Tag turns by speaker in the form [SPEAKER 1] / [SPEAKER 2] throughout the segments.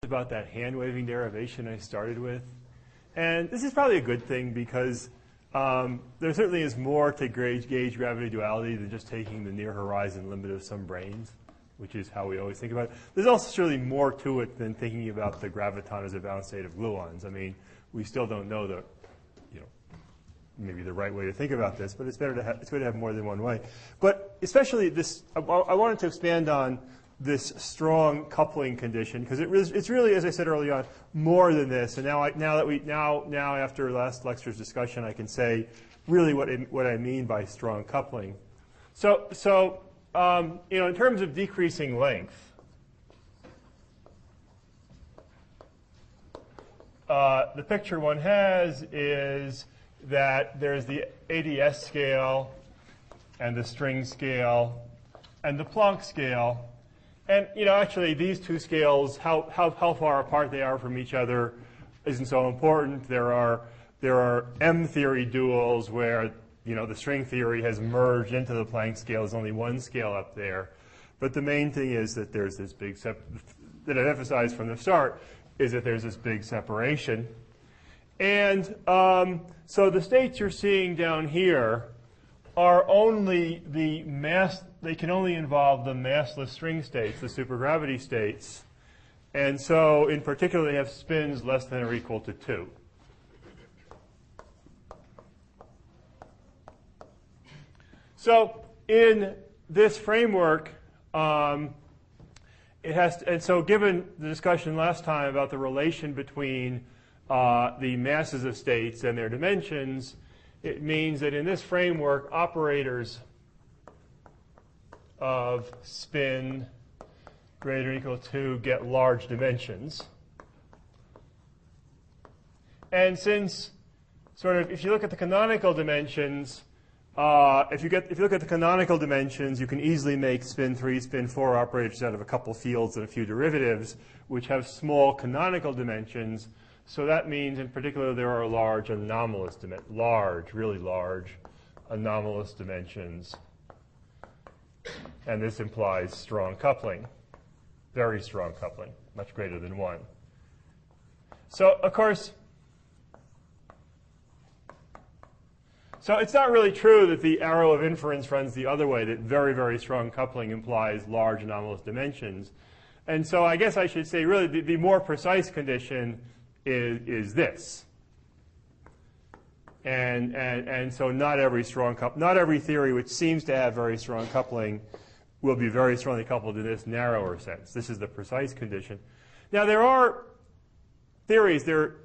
[SPEAKER 1] about that hand-waving derivation I started with. And this is probably a good thing because there certainly is more to gauge gravity duality than just taking the near horizon limit of some branes, which is how we always think about it. There's also surely more to it than thinking about the graviton as a bound state of gluons. I mean, we still don't know the, maybe the right way to think about this, but it's better to have, it's good to have more than one way. But especially this, I wanted to expand on this strong coupling condition because it's really, as I said early on, more than this. And now after last lecture's discussion, I can say really what I mean by strong coupling. So in terms of decreasing length, the picture one has is that there's the ADS scale and the string scale and the Planck scale. And actually, these two scales, how far apart they are from each other, isn't so important. There are M theory duals where the string theory has merged into the Planck scale. There's only one scale up there, but the main thing is that there's this big that I've emphasized from the start is that there's this big separation. And so the states you're seeing down here are only the mass, they can only involve the massless string states, the supergravity states. And so in particular, they have spins less than or equal to 2. So in this framework, it has to, and so given the discussion last time about the relation between the masses of states and their dimensions, it means that in this framework, operators of spin greater or equal to get large dimensions. And since if you look at the canonical dimensions, if you look at the canonical dimensions, you can easily make spin 3, spin 4 operators out of a couple fields and a few derivatives, which have small canonical dimensions. So that means, in particular, there are large anomalous dimensions, really large anomalous dimensions. And this implies strong coupling, very strong coupling, much greater than 1. So, of course, it's not really true that the arrow of inference runs the other way, that very, very strong coupling implies large anomalous dimensions. And so I guess I should say, really, the more precise condition is this. And so not every theory which seems to have very strong coupling will be very strongly coupled in this narrower sense. This is the precise condition. Now there are theories, there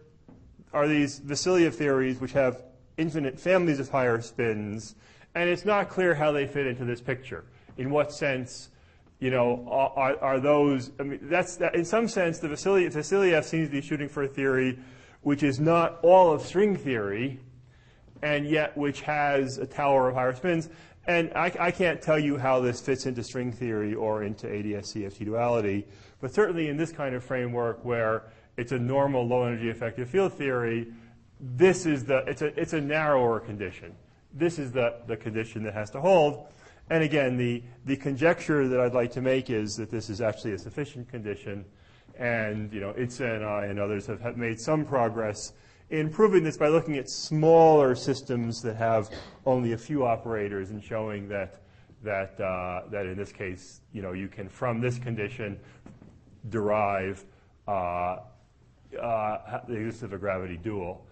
[SPEAKER 1] are these Vasiliev theories which have infinite families of higher spins, and it's not clear how they fit into this picture. In what sense are those, I mean, in some sense, the Vasiliev seems to be shooting for a theory which is not all of string theory, and yet which has a tower of higher spins. And I can't tell you how this fits into string theory or into ADS-CFT duality, but certainly in this kind of framework where it's a normal low-energy effective field theory, this is it's a narrower condition. This is the condition that has to hold. And again, the conjecture that I'd like to make is that this is actually a sufficient condition. And Itza and I and others have made some progress in proving this by looking at smaller systems that have only a few operators and showing that in this case, you can, from this condition, derive the existence of a gravity dual.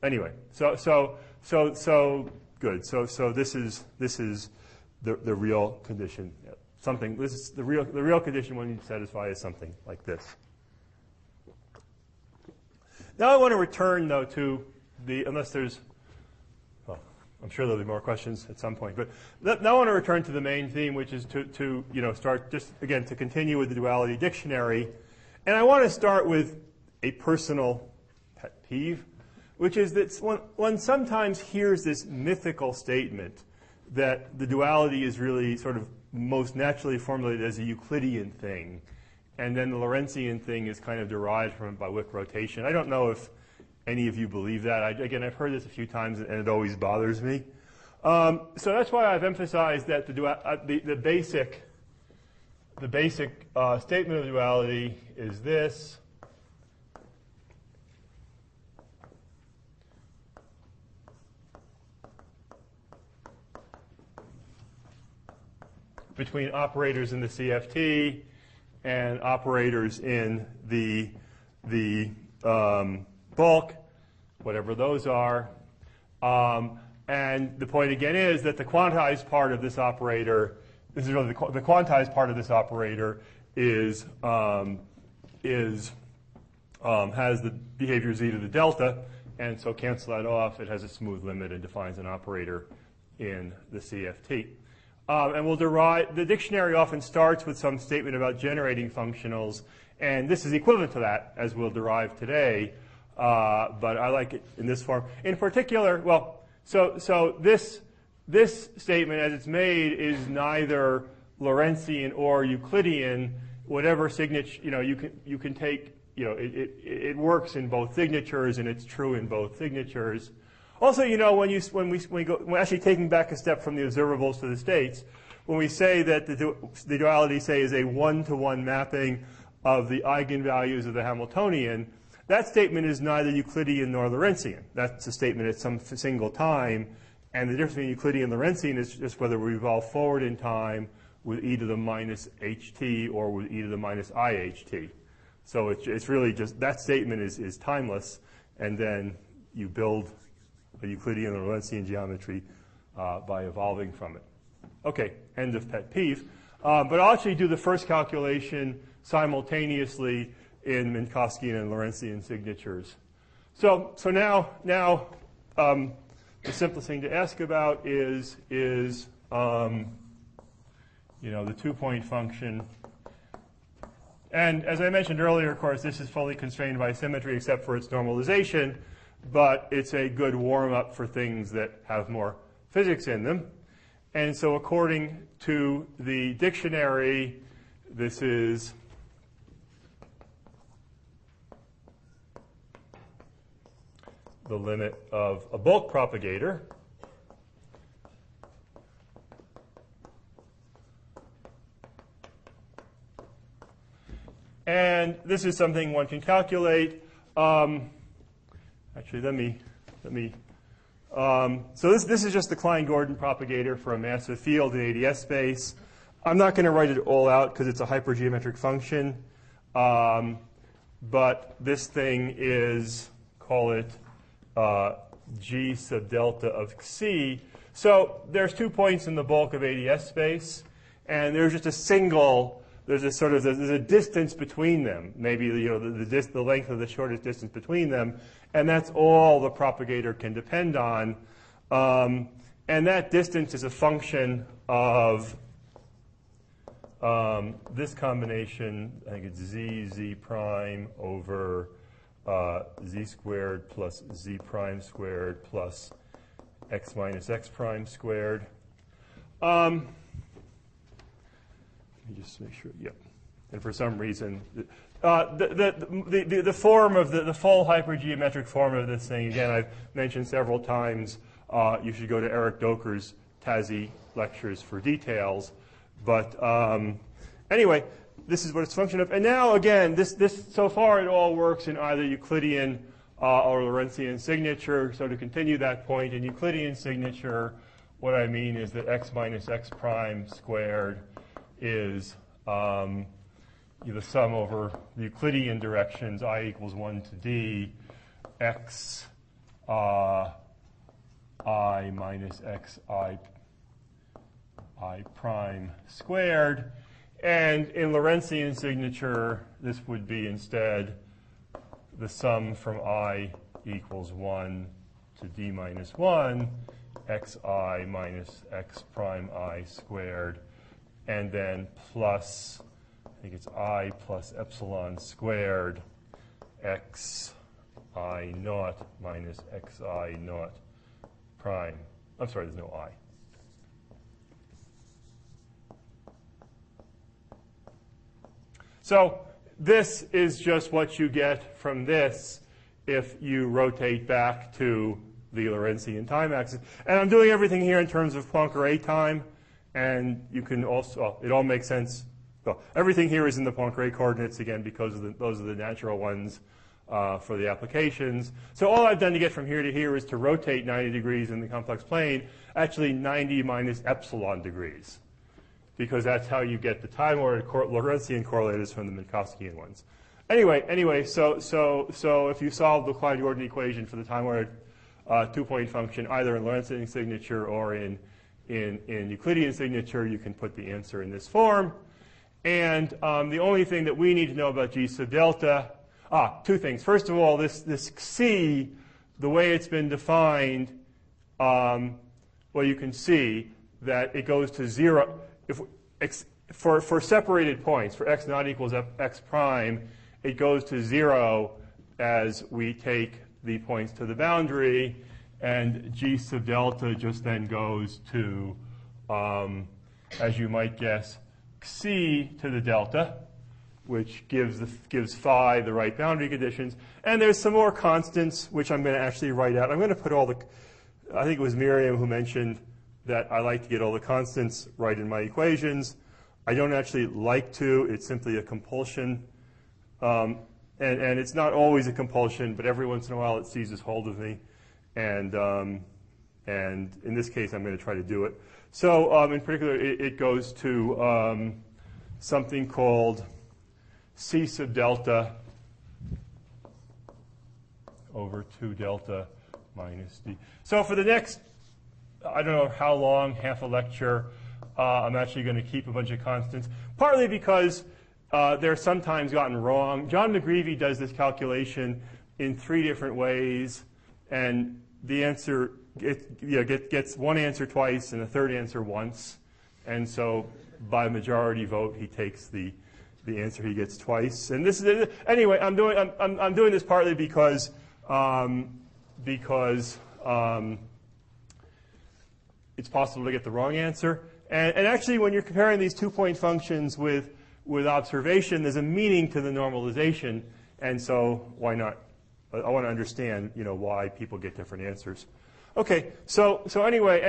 [SPEAKER 1] Anyway, so good. So this is the real condition. Something. This is the real condition one needs to satisfy is something like this. Now I want to return though to unless there's, well, I'm sure there'll be more questions at some point. But now I want to return to the main theme, which is to start just again to continue with the duality dictionary, and I want to start with a personal pet peeve, which is that one sometimes hears this mythical statement that the duality is really sort of most naturally formulated as a Euclidean thing, and then the Lorentzian thing is kind of derived from it by Wick rotation. I don't know if any of you believe that. Again, I've heard this a few times, and it always bothers me. So that's why I've emphasized that the the basic statement of duality is this. Between operators in the CFT and operators in the bulk, whatever those are. And the point again is that the quantized part of this operator, this is really the quantized part of this operator is has the behavior z to the delta, and so cancel that off. It has a smooth limit and defines an operator in the CFT. And we'll derive, the dictionary often starts with some statement about generating functionals, and this is equivalent to that, as we'll derive today, but I like it in this form. In particular, well, so this statement, as it's made, is neither Lorentzian or Euclidean. Whatever signature, you can take, it works in both signatures, and it's true in both signatures. Also, when we go, actually taking back a step from the observables to the states, when we say that the duality, say, is a one-to-one mapping of the eigenvalues of the Hamiltonian, that statement is neither Euclidean nor Lorentzian. That's a statement at some single time, and the difference between Euclidean and Lorentzian is just whether we evolve forward in time with e to the minus ht or with e to the minus iht. So it's really just, that statement is timeless, and then you build a Euclidean or Lorentzian geometry by evolving from it. Okay, end of pet peeve. But I'll actually do the first calculation simultaneously in Minkowskian and Lorentzian signatures. So now the simplest thing to ask about is the 2-point function. And as I mentioned earlier, of course, this is fully constrained by symmetry except for its normalization, but it's a good warm-up for things that have more physics in them. And so according to the dictionary, this is the limit of a bulk propagator. And this is something one can calculate. Actually, let me. So this is just the Klein-Gordon propagator for a massive field in ADS space. I'm not going to write it all out because it's a hypergeometric function. But this thing is, call it g sub delta of xi. So there's 2 points in the bulk of ADS space, and there's just a single. There's a distance between them. Maybe the length of the shortest distance between them, and that's all the propagator can depend on. And that distance is a function of this combination. I think it's z prime over z squared plus z prime squared plus x minus x prime squared. Let me just make sure. Yep. And for some reason, the form of the full hypergeometric form of this thing, again, I've mentioned several times. You should go to Eric Doker's TASI lectures for details. But anyway, this is what it's a function of. And now, again, this so far it all works in either Euclidean or Lorentzian signature. So to continue that point, in Euclidean signature, what I mean is that x minus x prime squared is the sum over the Euclidean directions, I equals 1 to d, x I minus x I prime squared. And in Lorentzian signature, this would be instead the sum from I equals 1 to d minus 1, xi minus x prime I squared, and then plus, I think it's I plus epsilon squared, xi naught minus xi naught prime. I'm sorry, there's no I. So this is just what you get from this if you rotate back to the Lorentzian time axis. And I'm doing everything here in terms of Poincare time. And you can also, it all makes sense well, everything here is in the Poincare coordinates, again, because of those are the natural ones for the applications. So all I've done to get from here to here is to rotate 90 degrees in the complex plane, actually 90 minus epsilon degrees, because that's how you get the time-ordered Lorentzian correlators from the Minkowskian ones. Anyway, so if you solve the Klein-Gordon equation for the time-ordered two-point function, either in Lorentzian signature or in Euclidean signature, you can put the answer in this form. And the only thing that we need to know about G sub delta, two things. First of all, this C, the way it's been defined, well, you can see that it goes to 0. For separated points, for x not equals x prime, it goes to 0 as we take the points to the boundary, and G sub delta just then goes to, as you might guess, C to the delta, which gives phi the right boundary conditions. And there's some more constants, which I'm going to actually write out. I'm going to put all the, I think it was Miriam who mentioned that I like to get all the constants right in my equations. I don't actually like to. It's simply a compulsion. And it's not always a compulsion, but every once in a while it seizes hold of me. And in this case, I'm going to try to do it. So in particular, it goes to something called C sub delta over 2 delta minus D. So for the next, I don't know how long, half a lecture, I'm actually going to keep a bunch of constants, partly because they're sometimes gotten wrong. John McGreevy does this calculation in 3 different ways, and the answer gets one answer twice and a third answer once. And so by majority vote, he takes the answer he gets twice. And this is anyway. I'm doing this partly because it's possible to get the wrong answer. And actually, when you're comparing these two-point functions with observation, there's a meaning to the normalization. And so why not? I want to understand, why people get different answers. Okay, so anyway,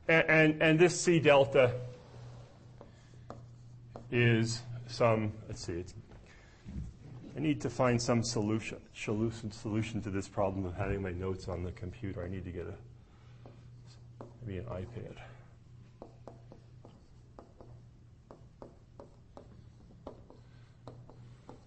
[SPEAKER 1] and this C delta is some. Let's see. I need to find some solution to this problem of having my notes on the computer. I need to get maybe an iPad.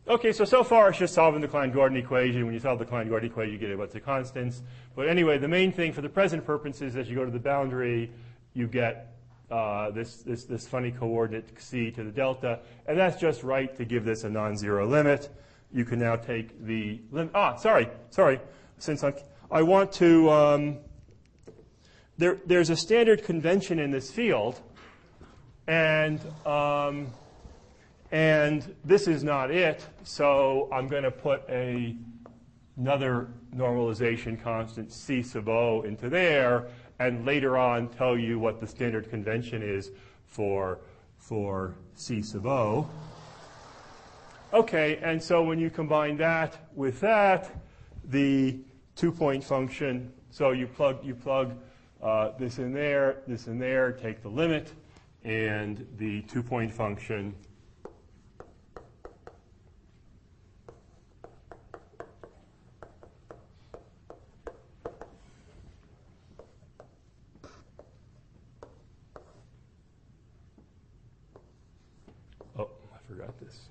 [SPEAKER 1] Okay, so far it's just solving the Klein-Gordon equation. When you solve the Klein-Gordon equation, you get a bunch of constants. But anyway, the main thing for the present purposes, as you go to the boundary, you get this funny coordinate C to the delta, and that's just right to give this a non-zero limit. You can now take the limit. Sorry. Since I want to, there's a standard convention in this field, and this is not it, so I'm going to put another normalization constant, C sub O, into there, and later on tell you what the standard convention is for C sub O. Okay, and so when you combine that with that, the two-point function, so you plug this in there, take the limit, and the two-point function this.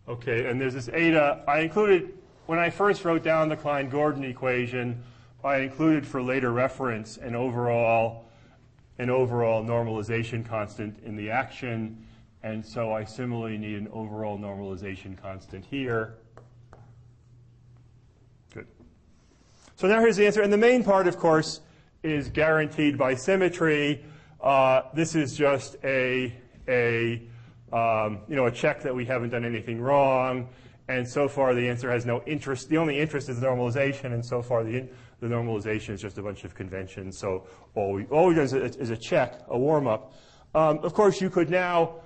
[SPEAKER 1] Okay, and there's this eta. I included, when I first wrote down the Klein-Gordon equation, I included for later reference an overall normalization constant in the action, and so I similarly need an overall normalization constant here. Good. So now here's the answer, and the main part, of course, is guaranteed by symmetry. This is just a check that we haven't done anything wrong, and so far the answer has no interest. The only interest is normalization, and so far the normalization is just a bunch of conventions. So all we do is a check, a warm up. Of course, you could now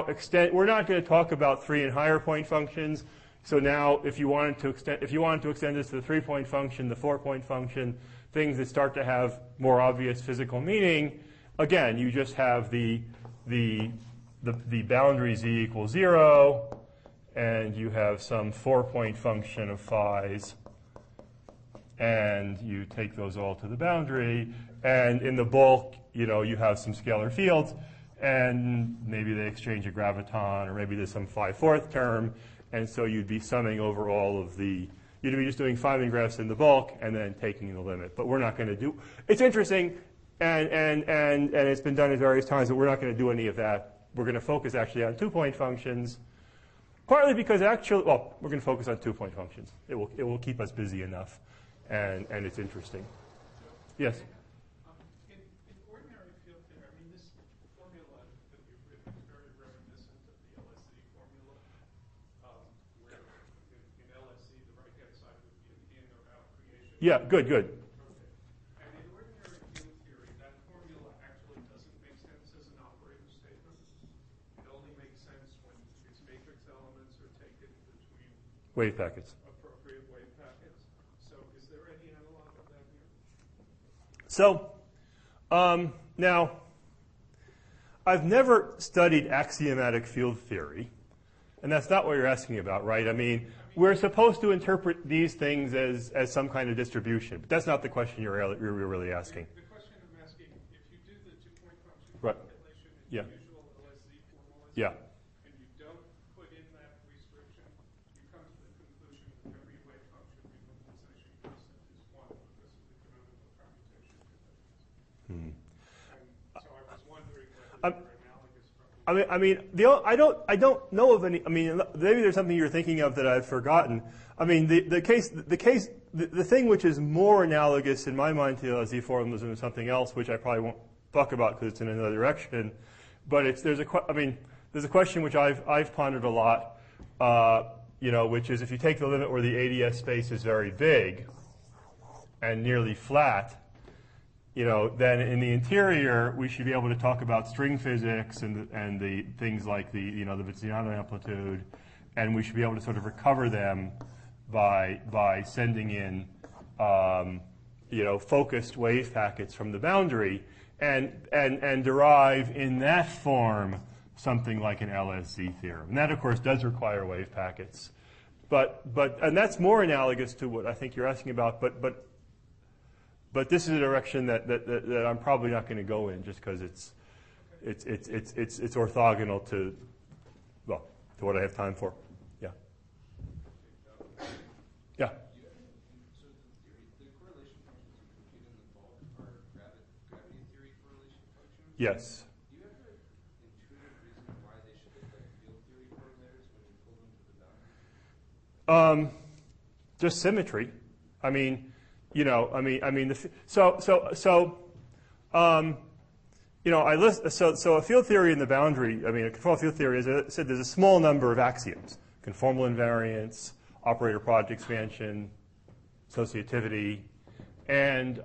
[SPEAKER 1] extend. We're not going to talk about 3 and higher point functions. So now, if you wanted to extend this to the 3-point function, the 4-point function, things that start to have more obvious physical meaning, again, you just have the boundary z equals 0, and you have some 4-point function of phi's, and you take those all to the boundary, and in the bulk, you have some scalar fields, and maybe they exchange a graviton, or maybe there's some phi fourth term, and so you'd be summing over all of the, you'd be just doing Feynman graphs in the bulk and then taking the limit. But we're not going to do, it's interesting, and it's been done at various times, but we're not going to do any of that. We're going to focus actually on 2-point functions, partly because actually, well, we're going to focus on 2-point functions. It will keep us busy enough, and it's interesting. Yes?
[SPEAKER 2] In ordinary field theory, I mean, this formula that you've written is very reminiscent of the LSC formula, where in LSC, the right-hand side would be an in or out creation.
[SPEAKER 1] Yeah, good.
[SPEAKER 2] Okay. And in ordinary field theory, that formula actually doesn't make sense as an operator statement. It only makes sense when its matrix elements are taken between
[SPEAKER 1] Wave packets.
[SPEAKER 2] appropriate wave packets. So is there any analog of that here?
[SPEAKER 1] So, now, I've never studied axiomatic field theory, and that's not what you're asking about, right? I mean, we're supposed to interpret these things as some kind of distribution, but that's not the question you're really asking.
[SPEAKER 2] The question I'm asking, if you do the 2-point function
[SPEAKER 1] Right.
[SPEAKER 2] calculation in
[SPEAKER 1] Yeah.
[SPEAKER 2] the usual LSC formalism,
[SPEAKER 1] Yeah.
[SPEAKER 2] and you don't put in that restriction, you come to the conclusion that every wave function renormalization constant is 1 because of the canonical commutation conventions. And so I was wondering whether they're analogous from
[SPEAKER 1] I don't know of any. I mean, maybe there's something you're thinking of that I've forgotten. I mean, the thing which is more analogous in my mind to LSD formalism is something else, which I probably won't talk about because it's in another direction. But there's a question which I've pondered a lot, which is if you take the limit where the ADS space is very big and nearly flat, then in the interior, we should be able to talk about string physics and the things like the Viziano amplitude, and we should be able to sort of recover them by sending in, focused wave packets from the boundary and derive in that form something like an LSZ theorem. And that, of course, does require wave packets. And that's more analogous to what I think you're asking about, but this is a direction that I'm probably not going to go in just because it's orthogonal to what I have time for. Yeah. Yeah.
[SPEAKER 3] So the correlation functions you compute in the bulk are gravity theory correlation functions.
[SPEAKER 1] Yes.
[SPEAKER 3] Do you have an intuitive reason why they should look like field theory correlators when you pull them to the boundary?
[SPEAKER 1] Just symmetry. I mean, so a field theory in the boundary, a conformal field theory, as I said, there's a small number of axioms: conformal invariance, operator product expansion, associativity, and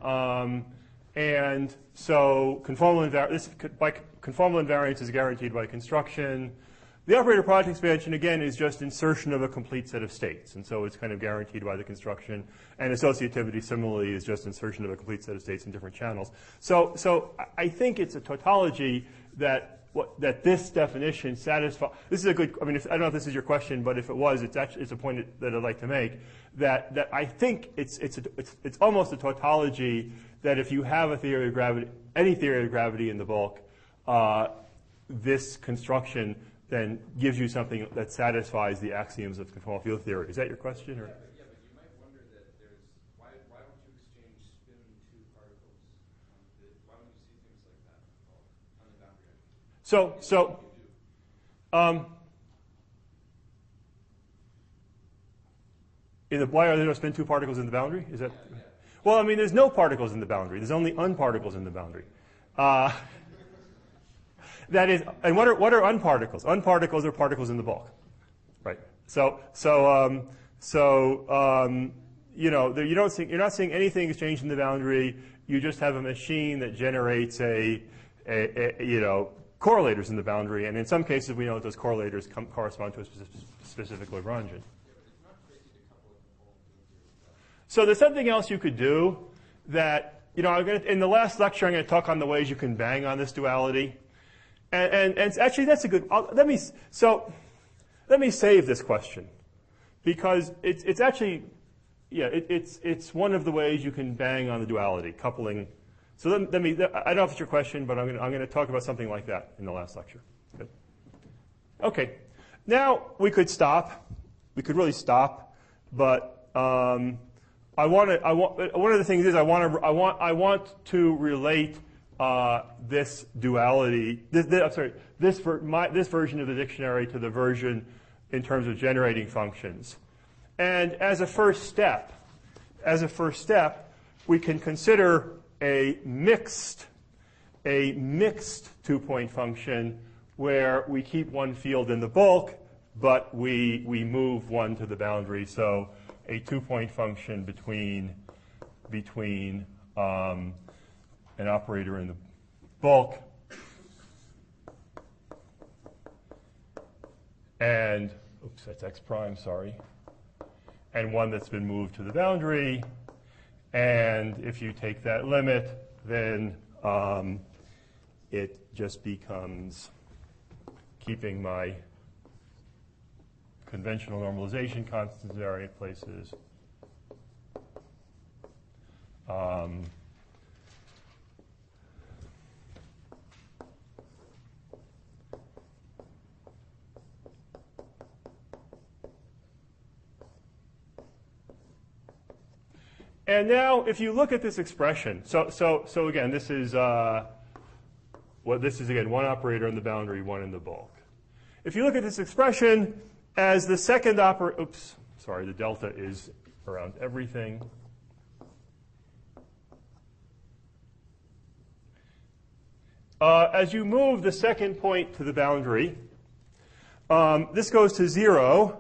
[SPEAKER 1] so conformal invariance is guaranteed by construction. The operator product expansion, again, is just insertion of a complete set of states, and so it's kind of guaranteed by the construction. And associativity, similarly, is just insertion of a complete set of states in different channels. So I think it's a tautology that this definition satisfies. This is a good. I don't know if this is your question, but if it was, it's a point that I'd like to make. That I think it's almost a tautology that if you have a theory of gravity, any theory of gravity in the bulk, this construction then gives you something that satisfies the axioms of conformal field theory. Is that your question? Or?
[SPEAKER 3] Yeah, but you might wonder that why don't you exchange spin to particles? Why don't you see things like that on the boundary?
[SPEAKER 1] Why are there no spin 2 particles in the boundary? Is that?
[SPEAKER 3] Yeah.
[SPEAKER 1] Well, there's no particles in the boundary. There's only unparticles in the boundary. That is, and what are unparticles? Unparticles are particles in the bulk, right? You're not seeing anything exchanged in the boundary. You just have a machine that generates correlators in the boundary, and in some cases we know that those correlators correspond to a specific Lagrangian.
[SPEAKER 3] Yeah, but
[SPEAKER 1] So there's something else you could do that, in the last lecture I'm going to talk on the ways you can bang on this duality. And actually that's a good, let me save this question. Because it's actually, it's one of the ways you can bang on the duality, coupling. So I don't know if it's your question, but I'm going to talk about something like that in the last lecture. Good. Okay. Now we could stop. We could really stop, but one of the things is I want to relate this duality. This version of the dictionary to the version in terms of generating functions. And as a first step, we can consider a mixed 2-point function where we keep one field in the bulk, but we move one to the boundary. So a 2-point function between an operator in the bulk and, oops, that's x prime, sorry, and one that's been moved to the boundary. And if you take that limit, then it just becomes keeping my conventional normalization constants in various places. And now, if you look at this expression, so again, this is this is again one operator in the boundary, one in the bulk. If you look at this expression as the second operator, oops, sorry, the delta is around everything. As you move the second point to the boundary, this goes to 0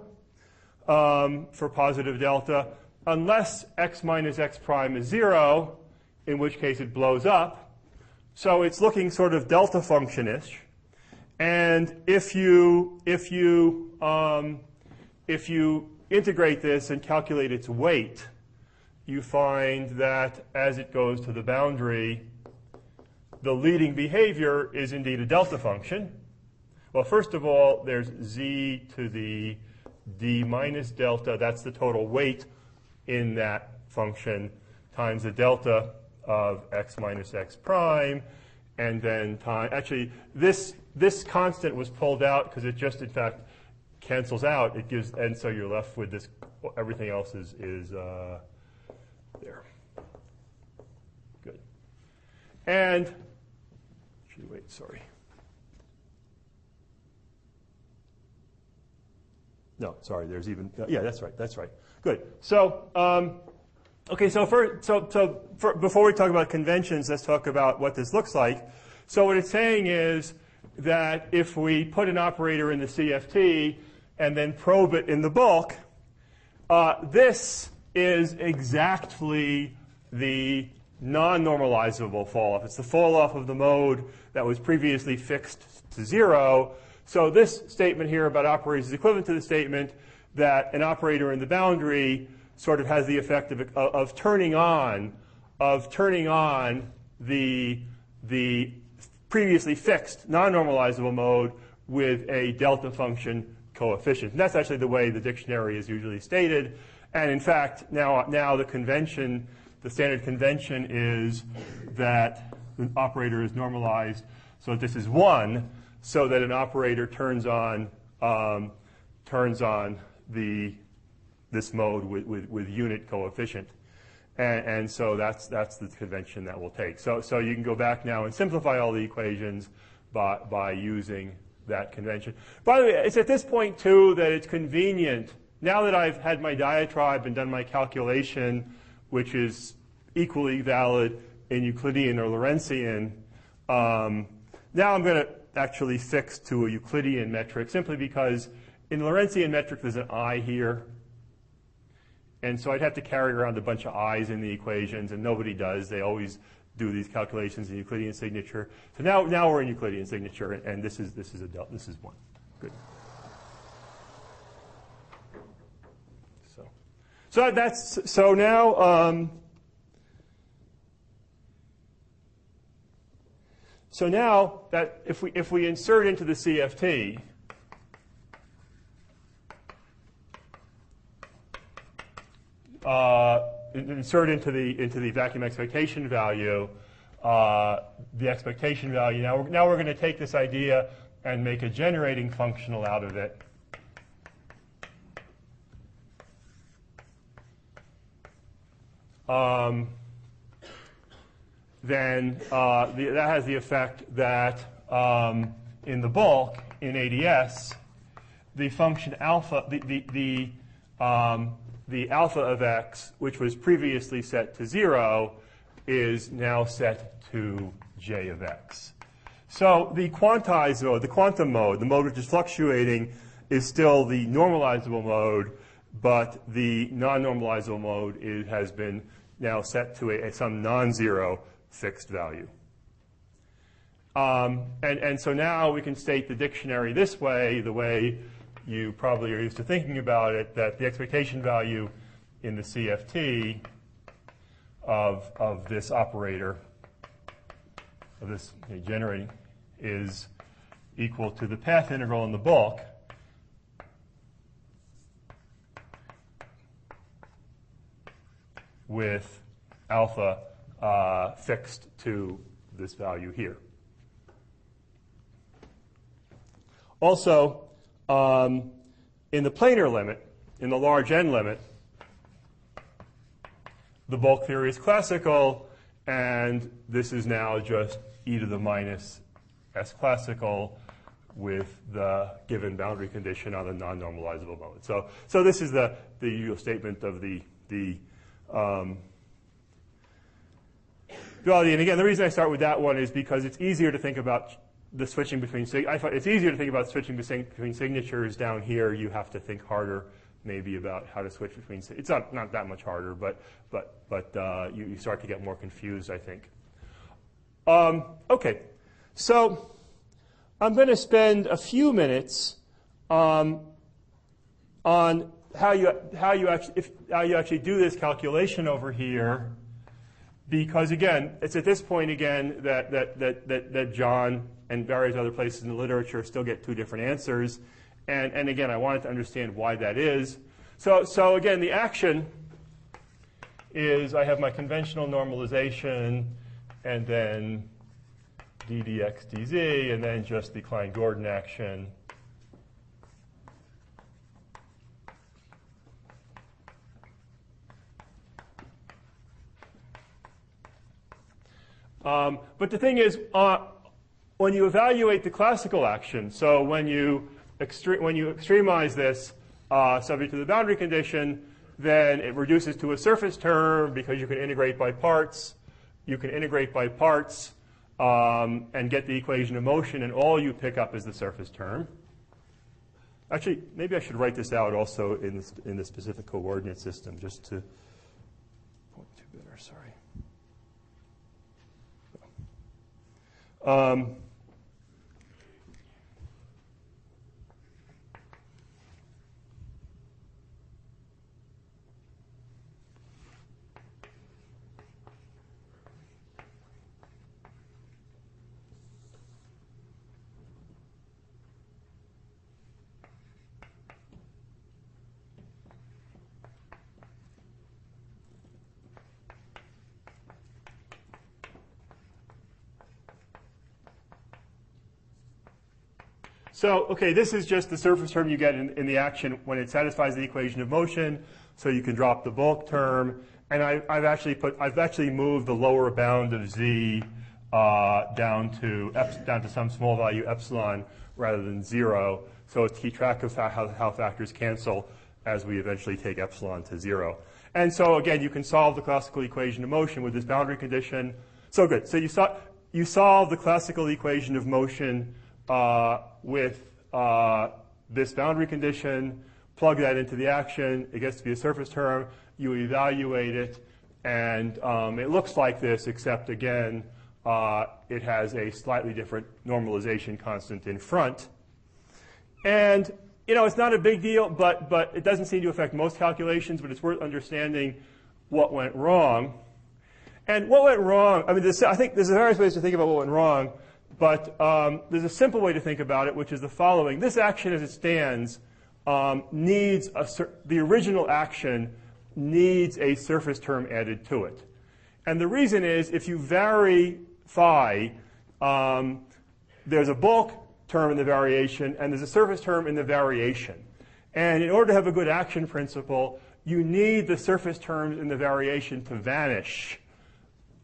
[SPEAKER 1] for positive delta, unless x minus x prime is 0, in which case it blows up. So it's looking sort of delta function-ish. And if you integrate this and calculate its weight, you find that as it goes to the boundary, the leading behavior is indeed a delta function. Well, first of all, there's z to the d minus delta. That's the total weight in that function times the delta of x minus x prime, and then time. Actually, this constant was pulled out because it just, in fact, cancels out. It gives, and so you're left with this. Everything else is there. Good. And actually, wait, sorry. No, sorry. There's even. Yeah, that's right. That's right. Good. So, okay. So, before we talk about conventions, let's talk about what this looks like. So, what it's saying is that if we put an operator in the CFT and then probe it in the bulk, this is exactly the non-normalizable falloff. It's the falloff of the mode that was previously fixed to 0. So, this statement here about operators is equivalent to the statement that an operator in the boundary sort of has the effect of turning on the previously fixed non-normalizable mode with a delta function coefficient. And that's actually the way the dictionary is usually stated. And in fact, now the convention, the standard convention is that the operator is normalized so that this is 1, so that an operator turns on this mode with unit coefficient, and so that's the convention that we'll take. So you can go back now and simplify all the equations by using that convention. By the way, it's at this point too that it's convenient. Now that I've had my diatribe and done my calculation, which is equally valid in Euclidean or Lorentzian, now I'm going to actually fix to a Euclidean metric simply because in Lorentzian metric there's an I here. And so I'd have to carry around a bunch of i's in the equations, and nobody does. They always do these calculations in Euclidean signature. So now we're in Euclidean signature, and this is 1. Good. So now. So now that if we insert into the CFT insert into the vacuum expectation value the expectation value. Now we're going to take this idea and make a generating functional out of it. Then that has the effect that in the bulk, in ADS, the function alpha, the alpha of x, which was previously set to 0, is now set to j of x. So the quantized mode, the quantum mode, the mode which is fluctuating, is still the normalizable mode, but the non-normalizable mode has been now set to some non-zero fixed value. And so now we can state the dictionary this way, the way you probably are used to thinking about it, that the expectation value in the CFT of this operator, of this generating, is equal to the path integral in the bulk with alpha fixed to this value here. Also, in the planar limit, in the large n limit, the bulk theory is classical, and this is now just e to the minus s classical with the given boundary condition on a non-normalizable mode. So this is the usual statement of the duality. And again, the reason I start with that one is because it's easier to think about the switching between. I find it's easier to think about switching between signatures down here. You have to think harder, maybe, about how to switch between. It's not that much harder, but you start to get more confused, I think. Okay, so I'm going to spend a few minutes on how you actually do this calculation over here. Because again, it's at this point again that John and various other places in the literature still get two different answers, and again, I wanted to understand why that is. So again, the action is I have my conventional normalization, and then d dx dz, and then just the Klein-Gordon action. But the thing is, when you evaluate the classical action, so when you extremize this subject to the boundary condition, then it reduces to a surface term because you can integrate by parts. You can integrate by parts and get the equation of motion, and all you pick up is the surface term. Actually, maybe I should write this out also in the specific coordinate system, just to point to better. Sorry. So, okay, this is just the surface term you get in the action when it satisfies the equation of motion. So you can drop the bulk term, and I've actually moved the lower bound of z down to some small value epsilon rather than 0. So to keep track of how factors cancel as we eventually take epsilon to 0. And so again, you can solve the classical equation of motion with this boundary condition. So good. So you solve the classical equation of motion with this boundary condition, plug that into the action, it gets to be a surface term, you evaluate it, and it looks like this, except again, it has a slightly different normalization constant in front. And it's not a big deal, but it doesn't seem to affect most calculations, but it's worth understanding what went wrong. And what went wrong, I think there's various ways to think about what went wrong, but there's a simple way to think about it, which is the following. This action as it stands needs the original action needs a surface term added to it. And the reason is if you vary phi, there's a bulk term in the variation, and there's a surface term in the variation. And in order to have a good action principle, you need the surface terms in the variation to vanish.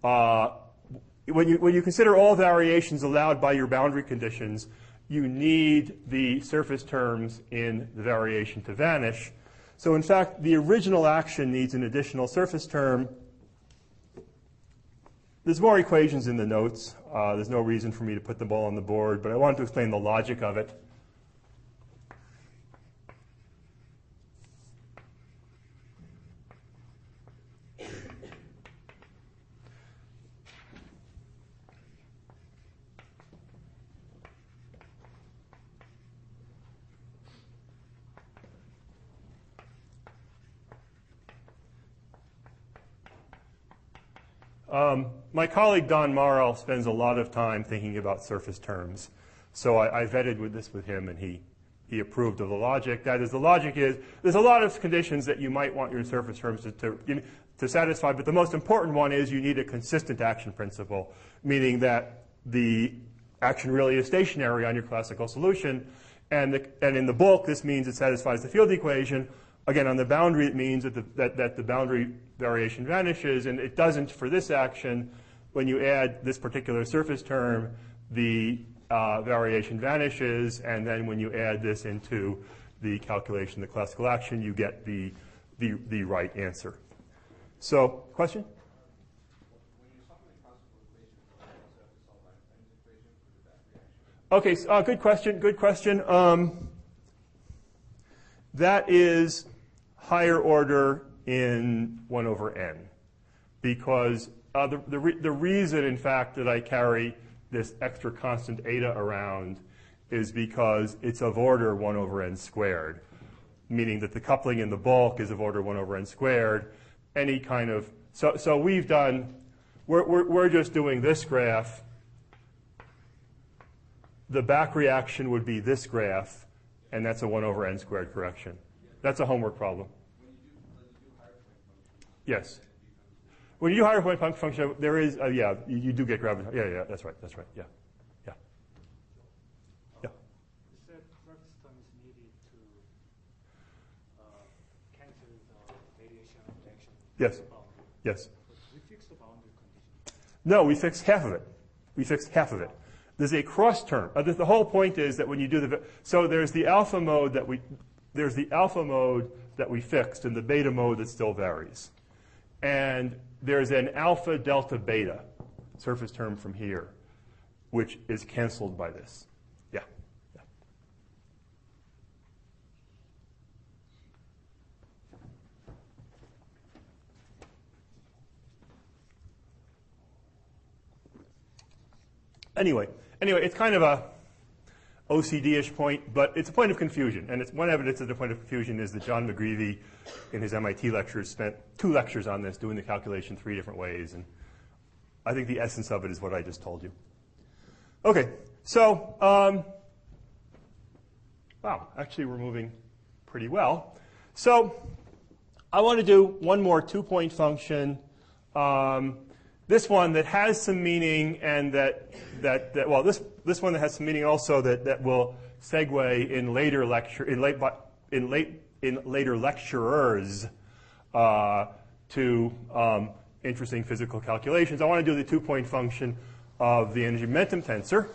[SPEAKER 1] When you consider all variations allowed by your boundary conditions, you need the surface terms in the variation to vanish. So in fact, the original action needs an additional surface term. There's more equations in the notes. There's no reason for me to put them all on the board, but I wanted to explain the logic of it. My colleague Don Morrell spends a lot of time thinking about surface terms. So I vetted this with him, and he approved of the logic. That is, the logic is there's a lot of conditions that you might want your surface terms to satisfy, but the most important one is you need a consistent action principle, meaning that the action really is stationary on your classical solution. And in the bulk, this means it satisfies the field equation. Again, on the boundary, it means that the boundary variation vanishes, and it doesn't for this action. When you add this particular surface term, the variation vanishes, and then when you add this into the calculation, the classical action, you get the right answer. So, question?
[SPEAKER 3] When you solve the classical equation, do you also have to solve Einstein's equation for that reaction?
[SPEAKER 1] Okay, good question. Good question. That is higher order in 1 over n, because the reason, in fact, that I carry this extra constant eta around is because it's of order 1 over n squared, meaning that the coupling in the bulk is of order 1 over n squared. Any kind of so we've done we're just doing this graph. The back reaction would be this graph, and that's a 1 over n squared correction. That's a homework problem.
[SPEAKER 3] When you do higher point function,
[SPEAKER 1] Yes. When you do higher point function, there is, you do get gravity. Yeah, that's right, yeah.
[SPEAKER 4] You said surface term is needed to cancel the radiation reaction.
[SPEAKER 1] Yes. Yes.
[SPEAKER 4] But we fixed the boundary condition.
[SPEAKER 1] No, we fixed half of it. There's a cross term. The whole point is that when you do so there's the alpha mode that we fixed and the beta mode that still varies. And there's an alpha delta beta surface term from here, which is canceled by this. Yeah. Anyway, it's kind of a OCD-ish point, but it's a point of confusion. And it's one evidence of the point of confusion is that John McGreevy, in his MIT lectures, spent 2 lectures on this, doing the calculation 3 different ways. And I think the essence of it is what I just told you. Okay, so, wow, actually we're moving pretty well. So I want to do one more 2-point function. This one that has some meaning, and this one that has some meaning also that will segue in later later lecturers to interesting physical calculations. I want to do the 2-point function of the energy momentum tensor.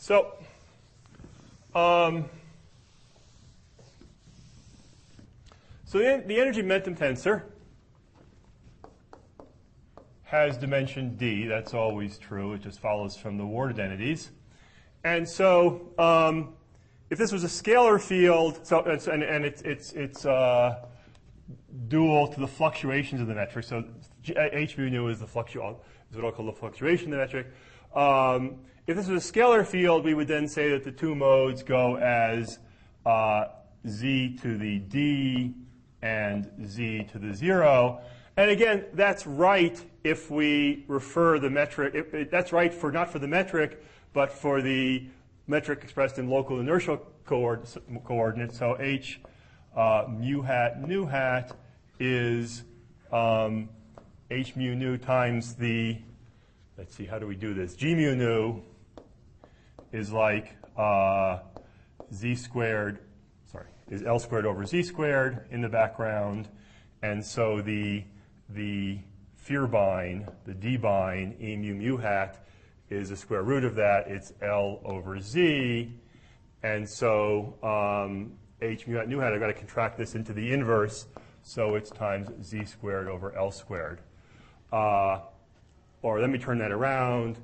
[SPEAKER 1] So, the energy momentum tensor has dimension d. That's always true. It just follows from the Ward identities. And so if this was a scalar field, so it's dual to the fluctuations of the metric. So h mu nu is what I'll call the fluctuation of the metric. If this was a scalar field, we would then say that the two modes go as z to the d and z to the 0. And again, that's right if we refer the metric. That's right for not for the metric, but for the metric expressed in local inertial coordinates. So h mu hat nu hat is h mu nu times the, let's see, how do we do this? G mu nu is like z squared, is L squared over z squared in the background. And so the Vierbein, the d-bein, e mu mu hat, is the square root of that. It's L over z. And so h mu hat nu hat, I've got to contract this into the inverse. So it's times z squared over L squared. Or let me turn that around.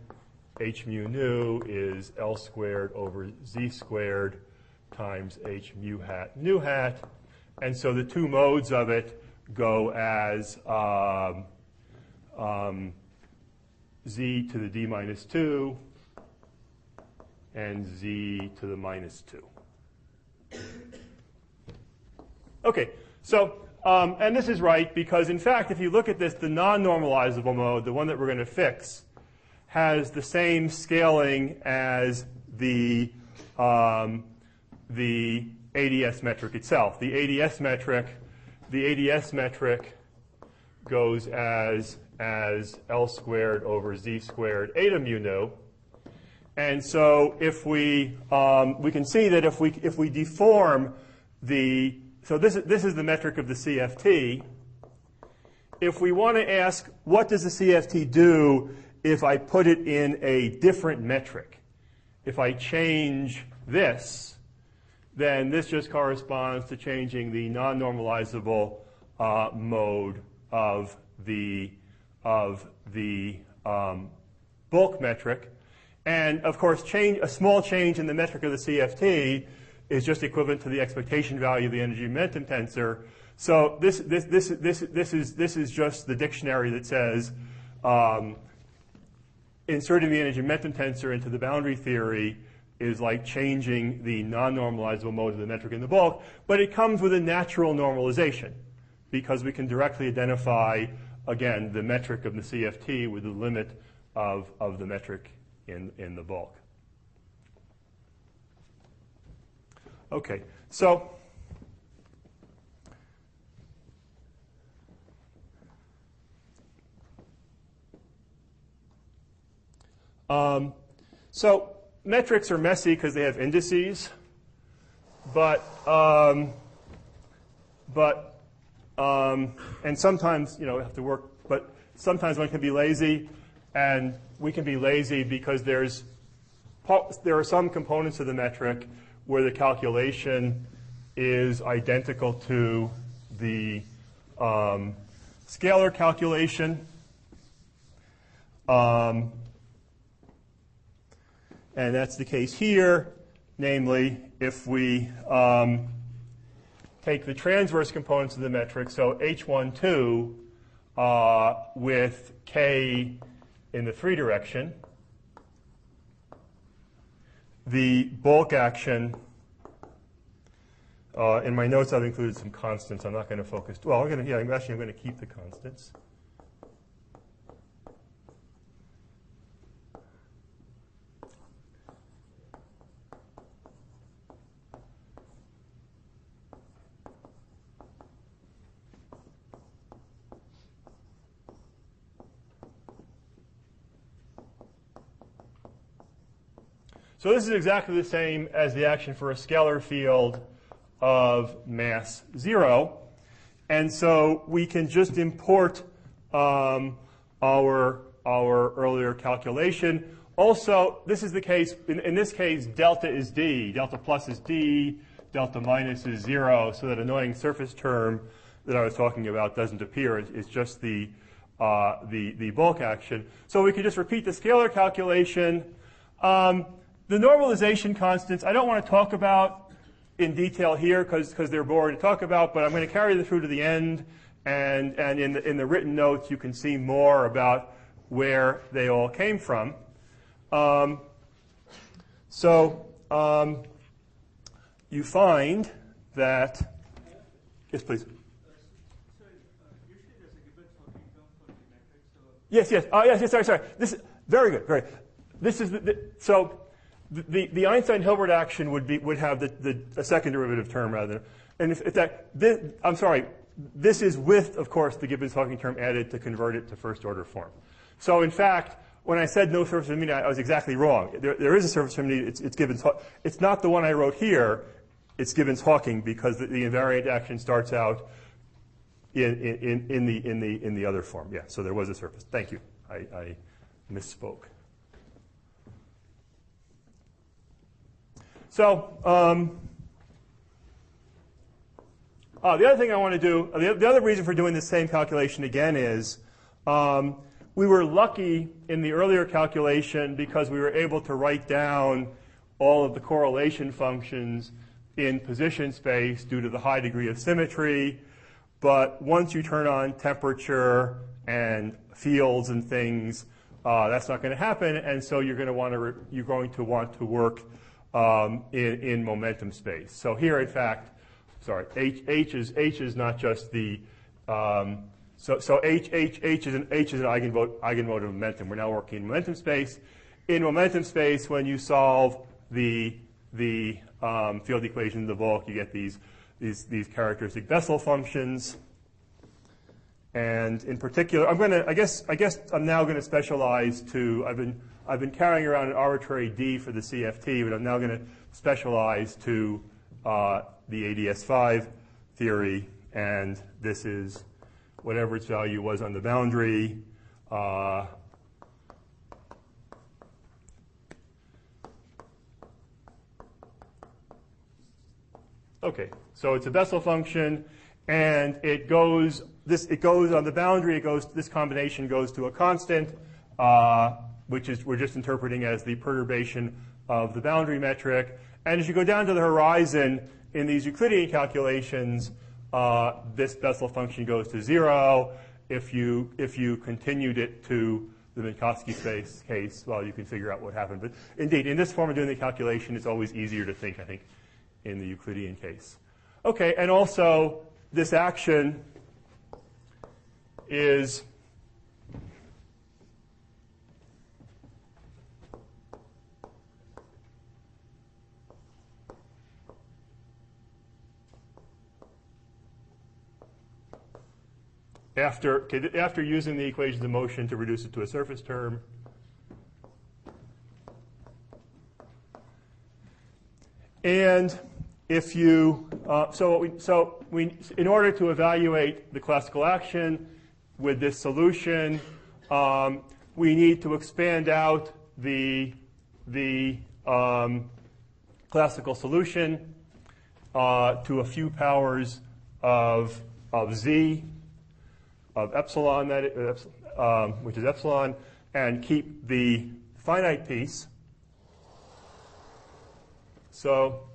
[SPEAKER 1] H mu nu is L squared over z squared times h mu hat nu hat. And so the two modes of it go as z to the d minus 2 and z to the minus 2. Okay, so, and this is right because, in fact, if you look at this, the non-normalizable mode, the one that we're going to fix, has the same scaling as the ADS metric itself. The ADS metric goes as L squared over z squared eta mu nu. And so if we can see that if we deform the, so this is the metric of the CFT. If we want to ask what does the CFT do if I put it in a different metric, if I change this, then this just corresponds to changing the non-normalizable mode of the bulk metric. And of course, a small change in the metric of the CFT is just equivalent to the expectation value of the energy momentum tensor. So this is just the dictionary that says inserting the energy momentum tensor into the boundary theory is like changing the non-normalizable mode of the metric in the bulk, but it comes with a natural normalization because we can directly identify, again, the metric of the CFT with the limit of the metric in the bulk. Okay, so metrics are messy because they have indices, and sometimes we have to work. But sometimes one can be lazy, and we can be lazy because there are some components of the metric where the calculation is identical to the scalar calculation. And that's the case here, namely, if we take the transverse components of the metric, so h12 with k in the 3 direction, the bulk action, in my notes I've included some constants. I'm not going to focus. Well, I'm going to keep the constants. So this is exactly the same as the action for a scalar field of mass 0. And so we can just import our earlier calculation. Also, this is the case, in this case, delta is d. Delta plus is d. Delta minus is 0. So that annoying surface term that I was talking about doesn't appear. It's just the bulk action. So we can just repeat the scalar calculation. the normalization constants, I don't want to talk about in detail here because they're boring to talk about, but I'm going to carry them through to the end. And in the written notes, you can see more about where they all came from. You find that, yes, please.
[SPEAKER 2] Usually there's a given talking term for the metric.
[SPEAKER 1] Yes. Sorry. This is very good. Very. This is the Einstein-Hilbert action would have a second derivative term rather than, I'm sorry. This is with, of course, the Gibbons talking term added to convert it to first order form. So in fact, when I said no surface immunity, I was exactly wrong. There is a surface immunity. It's Gibbons. It's not the one I wrote here. It's Gibbons Hawking because the invariant action starts out in the other form. Yeah. So there was a surface. Thank you. I misspoke. So the other thing I want to do, the other reason for doing the same calculation again is we were lucky in the earlier calculation because we were able to write down all of the correlation functions in position space due to the high degree of symmetry. But once you turn on temperature and fields and things, that's not going to happen. And so you're going to want to work in momentum space. So here, in fact, sorry, H is not just the so H is an eigenmode of momentum. We're now working in momentum space. In momentum space, when you solve the field equation in the bulk, you get these characteristic Bessel functions. And in particular, I guess I'm now going to specialize to. I've been carrying around an arbitrary D for the CFT, but I'm now going to specialize to the ADS5 theory, and this is whatever its value was on the boundary. Okay, so it's a Bessel function, and it goes on the boundary. This combination goes to a constant, which we're just interpreting as the perturbation of the boundary metric. And as you go down to the horizon in these Euclidean calculations, this Bessel function goes to 0. If you continued it to the Minkowski space case, well, you can figure out what happened. But indeed, in this form of doing the calculation, it's always easier to think, I think, in the Euclidean case. Okay, and also this action is after using the equations of motion to reduce it to a surface term. And if you, in order to evaluate the classical action with this solution, we need to expand out the classical solution to a few powers of z, of epsilon, which is epsilon, and keep the finite piece. So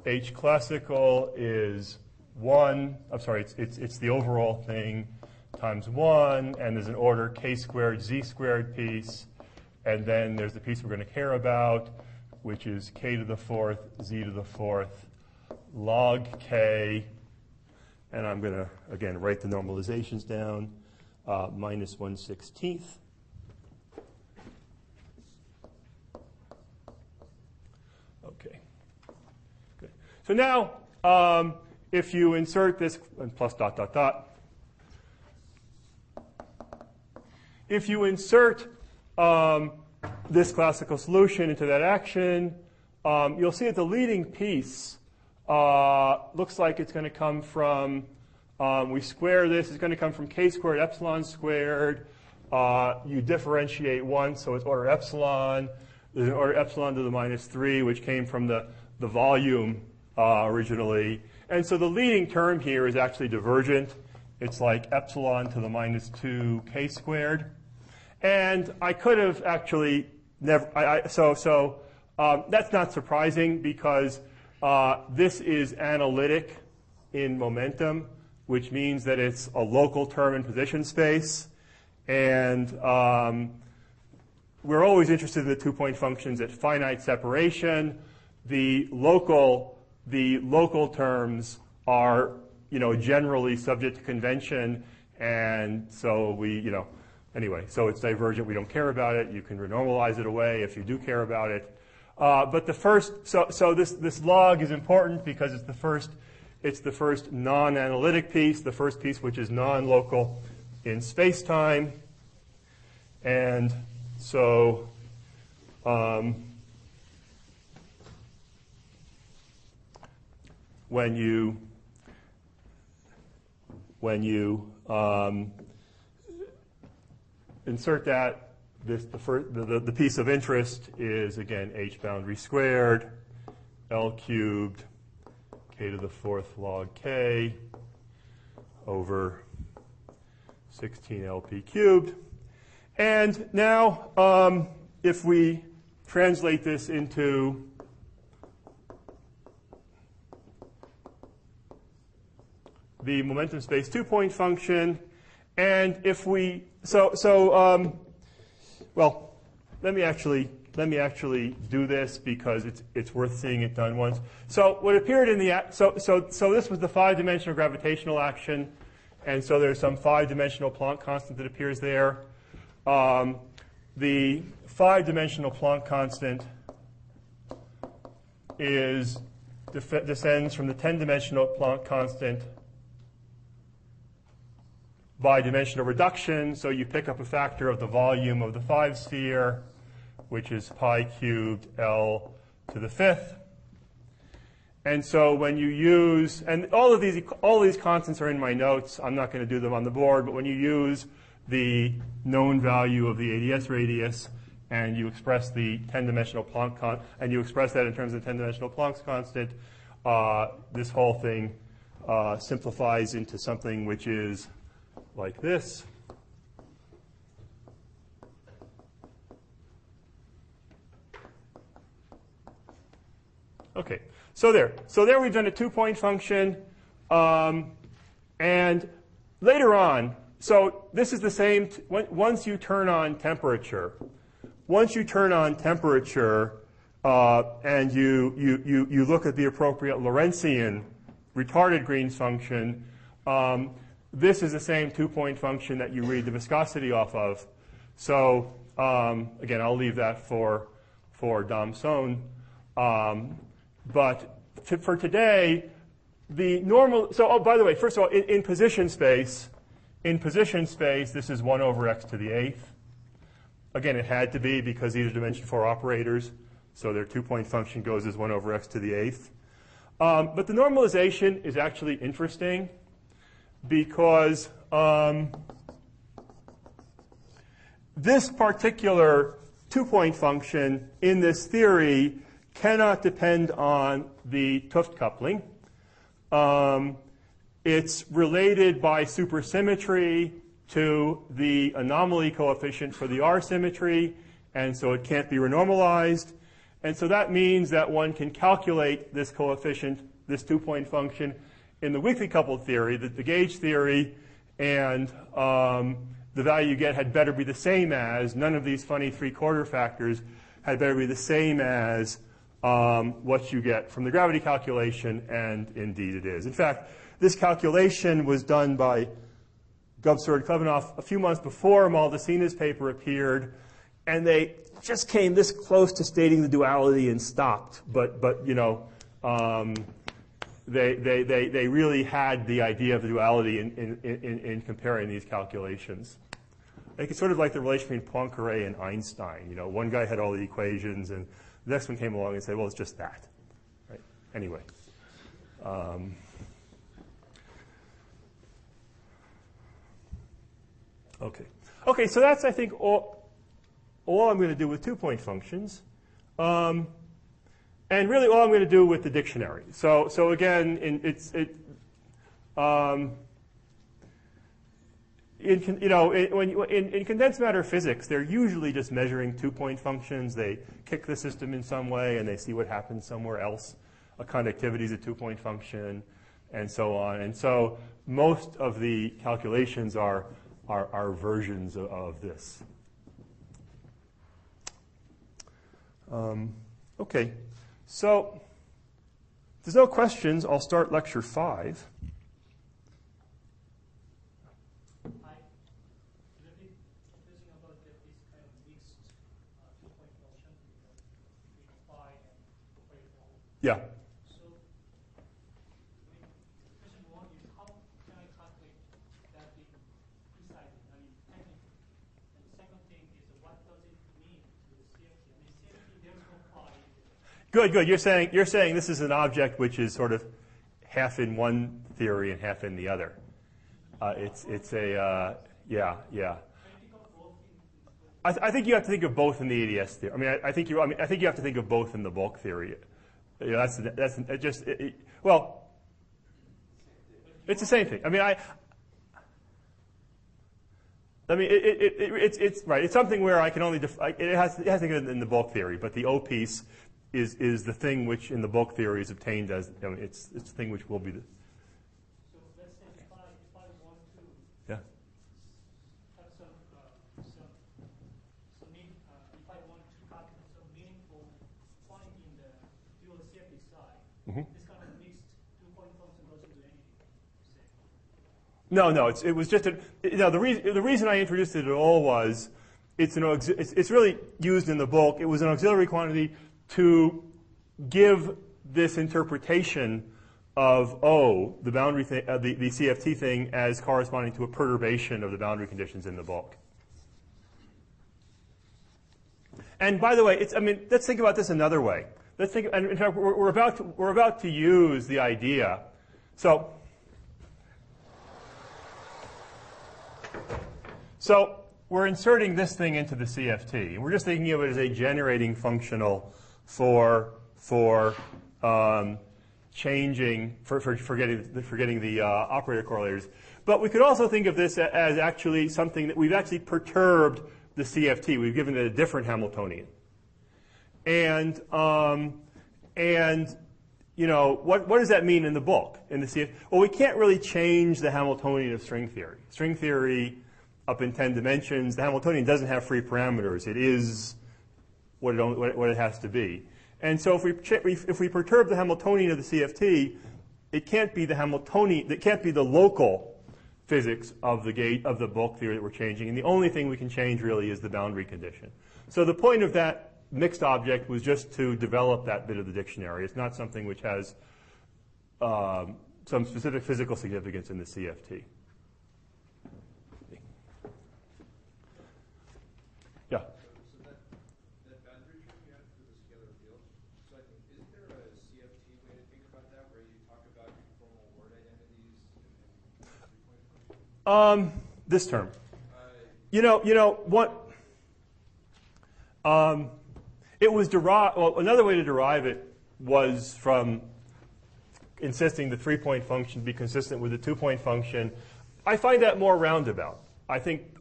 [SPEAKER 1] H classical is 1. I'm sorry, it's the overall thing times 1, and there's an order k squared z squared piece, and then there's the piece we're going to care about, which is k to the 4th z to the 4th log k, and I'm going to again write the normalizations down, minus 1/16. Okay, good. So now, if you insert this, and plus dot, dot, dot. If you insert this classical solution into that action, you'll see that the leading piece looks like it's going to come from, we square this, it's going to come from k squared epsilon squared. You differentiate once, so it's order epsilon. There's an order epsilon to the minus 3, which came from the volume originally. And so the leading term here is actually divergent. It's like epsilon to the minus 2k squared. And I could have actually never, that's not surprising because this is analytic in momentum, which means that it's a local term in position space. And we're always interested in the two-point functions at finite separation. The local terms are, generally subject to convention, and so anyway, so it's divergent. We don't care about it. You can renormalize it away if you do care about it. But the first, so this log is important because it's the first non-analytic piece, the first piece which is non-local in space-time. And so when you insert that, the piece of interest is, again, h boundary squared, L cubed, k to the 4th log k over 16 LP cubed. And now, if we translate this into the momentum space two-point function, and if we well, let me actually do this because it's worth seeing it done once. So what appeared in the so this was the 5-dimensional gravitational action, and so there's some 5-dimensional Planck constant that appears there. The 5-dimensional Planck constant descends from the 10-dimensional Planck constant by dimensional reduction. So you pick up a factor of the volume of the 5-sphere, which is pi cubed L to the 5th. And so when you use, and all these constants are in my notes. I'm not going to do them on the board, but when you use the known value of the ADS radius, and you express the 10-dimensional Planck and you express that in terms of 10-dimensional Planck's constant, this whole thing simplifies into something which is like this. Okay, so there we've done a two-point function, and later on, so this is the same. Once you turn on temperature, and you look at the appropriate Lorentzian retarded Green's function, this is the same two-point function that you read the viscosity off of. So again, I'll leave that for Damson. But for today, the normal. So by the way, first of all, in position space, this is 1 over x to the 8th. Again, it had to be because these are dimension 4 operators, so their two-point function goes as 1 over x to the 8th. But the normalization is actually interesting because this particular two-point function in this theory cannot depend on the 't Hooft coupling. It's related by supersymmetry to the anomaly coefficient for the R symmetry, and so it can't be renormalized. And so that means that one can calculate this coefficient, this two-point function, in the weakly coupled theory, the gauge theory, and the value you get had better be the same as, none of these funny 3/4 factors had better be the same as what you get from the gravity calculation, and indeed it is. In fact, this calculation was done by Gubser and Klevenoff a few months before Maldacina's paper appeared, and they just came this close to stating the duality and stopped. But they really had the idea of the duality in comparing these calculations. It's sort of like the relation between Poincaré and Einstein. One guy had all the equations, and the next one came along and said, well, it's just that. Right? Anyway. Okay, so that's, I think, all I'm going to do with two-point functions. And really all I'm going to do with the dictionary. So again, in condensed matter physics, they're usually just measuring 2-point functions. They kick the system in some way, and they see what happens somewhere else. A conductivity is a 2-point function, and so on. And so most of the calculations are versions of this. Okay, so if there's no questions, I'll start lecture 5. Yeah.
[SPEAKER 4] So, question 1 is how can I calculate that being precisely, technically? And the second thing is what does it mean to the CFT? CFT, there's no phi.
[SPEAKER 1] Good. You're saying this is an object which is sort of half in one theory and half in the other. I think you have to think of both in the ADS theory. I think you have to think of both in the bulk theory. It's the same thing. It's right. It's something where I can only it has to go in the bulk theory, but the O piece is the thing which in the bulk theory is obtained as it's the thing which will be the.
[SPEAKER 4] So let's say if I want to
[SPEAKER 1] Yeah.
[SPEAKER 4] have if I want to calculate some meaningful point in the dual CFT side, this kind of mixed 2-point function doesn't do anything.
[SPEAKER 1] No. It was just the reason I introduced it at all was it's really used in the bulk. It was an auxiliary quantity to give this interpretation of O, the boundary thing, the CFT thing, as corresponding to a perturbation of the boundary conditions in the bulk. And by the way, let's think about this another way. Let's think. And in fact, we're about to use the idea. So we're inserting this thing into the CFT, and we're just thinking of it as a generating functional for changing for getting the operator correlators. But we could also think of this as actually something that we've actually perturbed the CFT. We've given it a different Hamiltonian. And what does that mean in the bulk in the CFT? Well, we can't really change the Hamiltonian of string theory. String theory up in 10 dimensions, the Hamiltonian doesn't have free parameters. It is what it has to be. And so if we perturb the Hamiltonian of the CFT, it can't be the Hamiltonian. It can't be the local physics of the bulk theory that we're changing. And the only thing we can change really is the boundary condition. So the point of that mixed object was just to develop that bit of the dictionary. It's not something which has some specific physical significance in the CFT. Yeah.
[SPEAKER 3] So that boundary term you had for the scalar field, so I think, isn't there a CFT way to think about that where you talk about conformal word identities and 3-point function?
[SPEAKER 1] This term. It was derived. Well, another way to derive it was from insisting the 3-point function be consistent with the 2-point function. I find that more roundabout. I think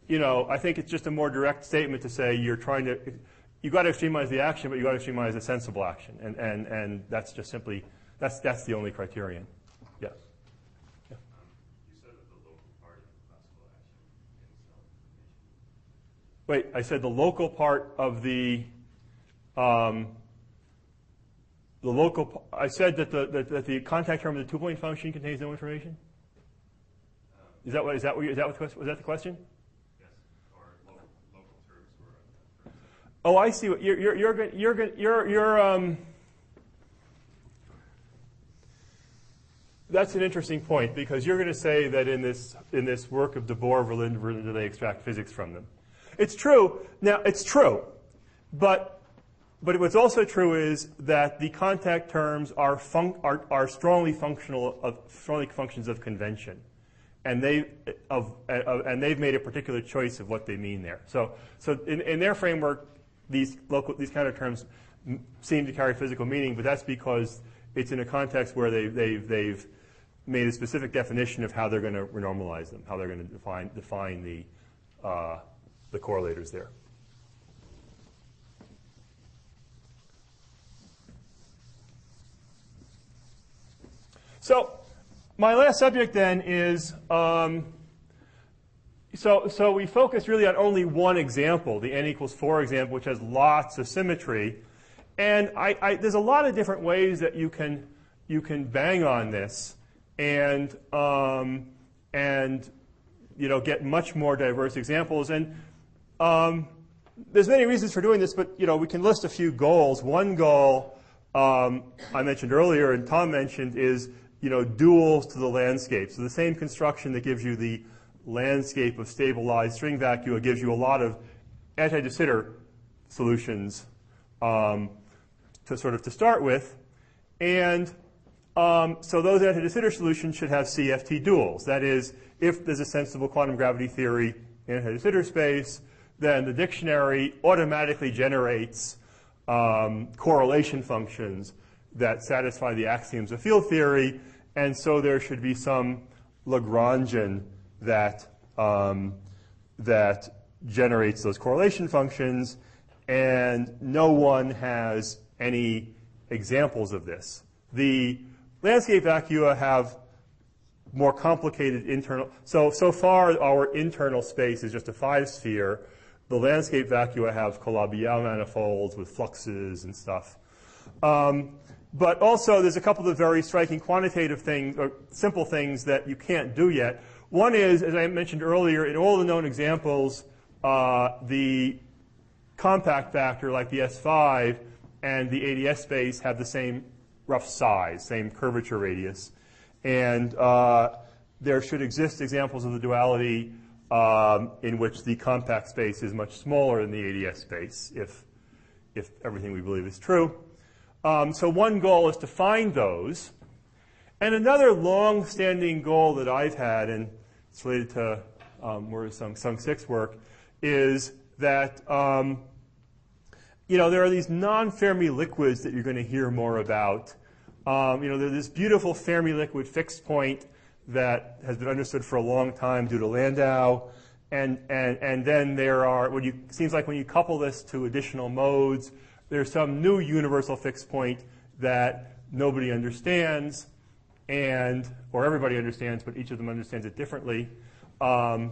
[SPEAKER 1] it's just a more direct statement to say you've got to extremize the action, but you've got to extremize the sensible action, and that's just simply that's the only criterion. Yeah.
[SPEAKER 5] You said that the local part of the classical action in self-information.
[SPEAKER 1] Wait, I said the local part of the local. I said that the contact term of the 2-point function contains no information. Was that the question?
[SPEAKER 5] Yes, or local terms were.
[SPEAKER 1] Oh, I see. What you're That's an interesting point because you're going to say that in this work of de Boer, do they extract physics from them? It's true. Now it's true, but what's also true is that the contact terms are strongly functions of convention. And they've made a particular choice of what they mean there. So in their framework, these counter terms seem to carry physical meaning, but that's because it's in a context where they've made a specific definition of how they're going to renormalize them, how they're going to define the correlators there. So my last subject then is, so we focus really on only one example, the n equals 4 example, which has lots of symmetry. And there's a lot of different ways that you can bang on this and get much more diverse examples. And there's many reasons for doing this, but we can list a few goals. One goal I mentioned earlier, and Tom mentioned, is duals to the landscape. So the same construction that gives you the landscape of stabilized string vacua gives you a lot of anti-de Sitter solutions to start with. And so those anti-de Sitter solutions should have CFT duals. That is, if there's a sensible quantum gravity theory in anti-de Sitter space, then the dictionary automatically generates correlation functions that satisfy the axioms of field theory. And so there should be some Lagrangian that generates those correlation functions, and no one has any examples of this. The landscape vacua have more complicated internal. So far, our internal space is just a 5-sphere. The landscape vacua have Calabi-Yau manifolds with fluxes and stuff. But also, there's a couple of very striking quantitative things, or simple things that you can't do yet. One is, as I mentioned earlier, in all the known examples, the compact factor, like the S5, and the ADS space have the same rough size, same curvature radius. And there should exist examples of the duality in which the compact space is much smaller than the ADS space, if everything we believe is true. So one goal is to find those. And another long-standing goal that I've had, and it's related to where Sung 6 work, is that there are these non-Fermi liquids that you're going to hear more about. There's this beautiful Fermi liquid fixed point that has been understood for a long time due to Landau. And then there are, seems like when you couple this to additional modes, there's some new universal fixed point that nobody understands, or everybody understands, but each of them understands it differently. And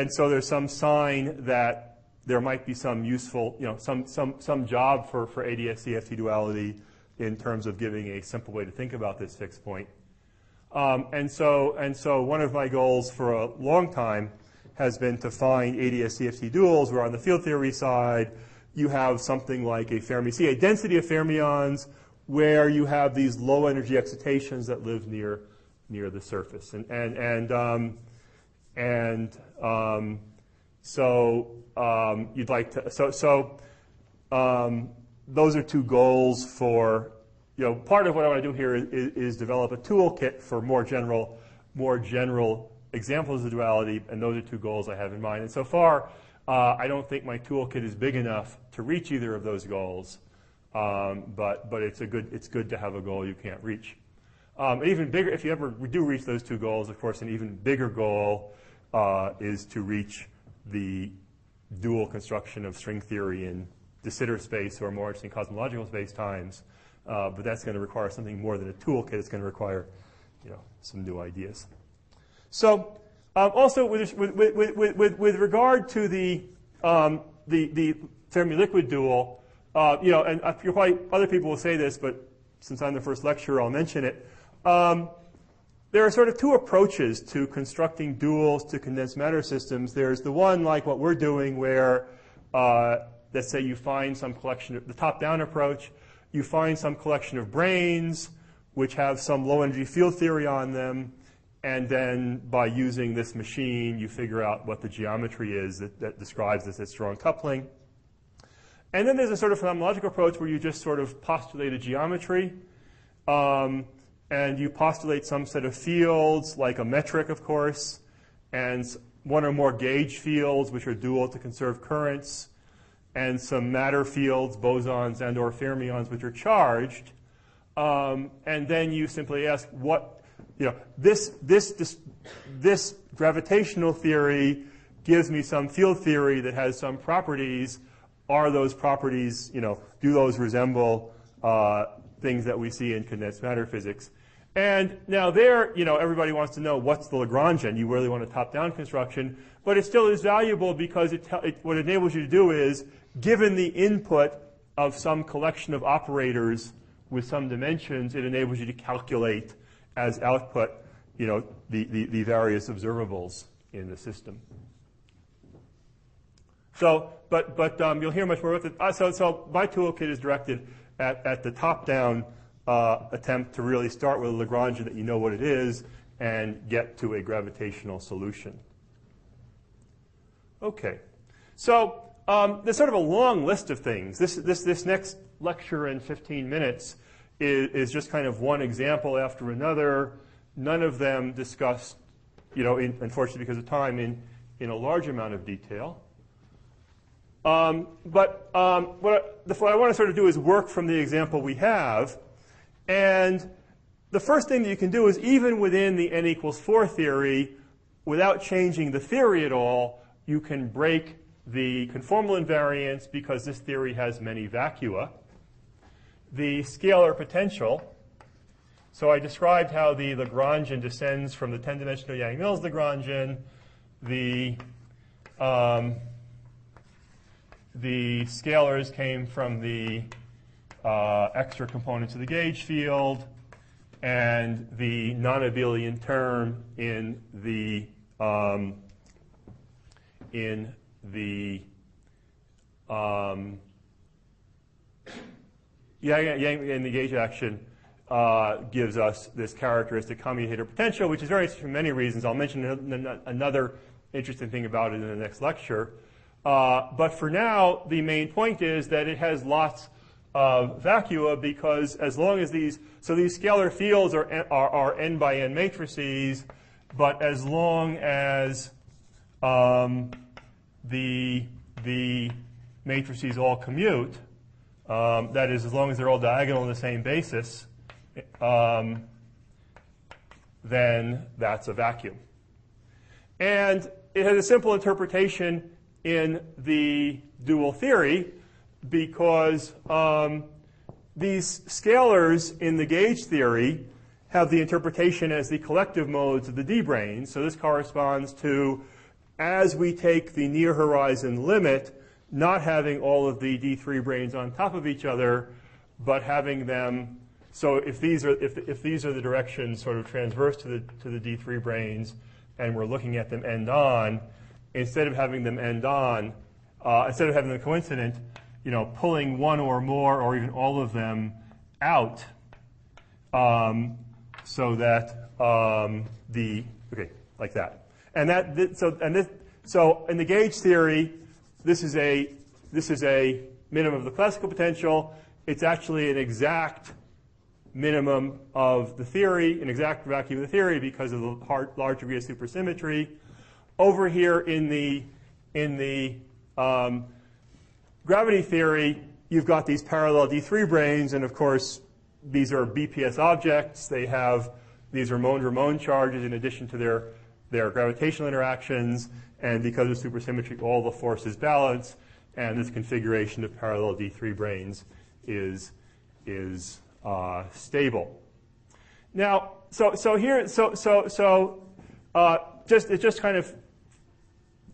[SPEAKER 1] so there's some sign that there might be some useful, some job for ADS-CFT duality in terms of giving a simple way to think about this fixed point. And so one of my goals for a long time has been to find ADS-CFT duals where on the field theory side you have something like a Fermi C, a density of fermions where you have these low energy excitations that live near the surface. So you'd like to, those are two goals for, part of what I want to do here is develop a toolkit for more general examples of duality, and those are two goals I have in mind. And so far, I don't think my toolkit is big enough to reach either of those goals, but it's good to have a goal you can't reach. Even bigger, if you ever do reach those two goals, of course, an even bigger goal is to reach the dual construction of string theory in de Sitter space or more interesting cosmological space times. But that's going to require something more than a toolkit. It's going to require, some new ideas. So, also with regard to the Fermi liquid dual, and other people will say this, but since I'm the first lecturer, I'll mention it. There are sort of two approaches to constructing duals to condensed matter systems. There's the one like what we're doing where, let's say you find some collection, the top-down approach, you find some collection of branes which have some low-energy field theory on them, and then by using this machine, you figure out what the geometry is that describes this as strong coupling. And then there's a sort of phenomenological approach where you just sort of postulate a geometry, and you postulate some set of fields, like a metric, of course, and one or more gauge fields, which are dual to conserve currents. and some matter fields, bosons and or fermions, which are charged. And then you simply ask what, this gravitational theory gives me some field theory that has some properties. Are those properties, do those resemble things that we see in condensed matter physics? And now there, everybody wants to know what's the Lagrangian. You really want a top-down construction, but it still is valuable because what it enables you to do is, given the input of some collection of operators with some dimensions, it enables you to calculate as output, the various observables in the system. So, but you'll hear much more about it. So my toolkit is directed at the top-down attempt to really start with a Lagrangian that you know what it is and get to a gravitational solution. Okay, so there's sort of a long list of things. This next lecture in 15 minutes is just kind of one example after another. None of them discussed, unfortunately because of time, in a large amount of detail. But what I want to sort of do is work from the example we have. And the first thing that you can do is, even within the n equals 4 theory, without changing the theory at all, you can break the conformal invariance because this theory has many vacua. The scalar potential. So I described how the Lagrangian descends from the 10-dimensional Yang-Mills Lagrangian. The scalars came from the extra components of the gauge field, and the non-abelian term in the gauge action gives us this characteristic commutator potential, which is very interesting for many reasons. I'll mention another interesting thing about it in the next lecture. But for now, the main point is that it has lots of vacua, because as long as these scalar fields are n by n matrices, but as long as the matrices all commute, that is, as long as they're all diagonal on the same basis, then that's a vacuum. And it has a simple interpretation in the dual theory, because these scalars in the gauge theory have the interpretation as the collective modes of the d-branes. So this corresponds to, as we take the near horizon limit, not having all of the d3 branes on top of each other, but having them. So if these are the directions sort of transverse to the d3 branes, and we're looking at them end on, instead of having them end on, instead of having them coincident, pulling one or more or even all of them out, so that like that. And so in the gauge theory, this is a minimum of the classical potential. It's actually an exact minimum of the theory, an exact vacuum of the theory, because of the large degree of supersymmetry. Over here in the gravity theory, you've got these parallel d3 branes, and of course these are BPS objects. These are Ramon charges in addition to their gravitational interactions, and because of supersymmetry, all the forces balance, and this configuration of parallel d3 branes is stable. Now, just kind of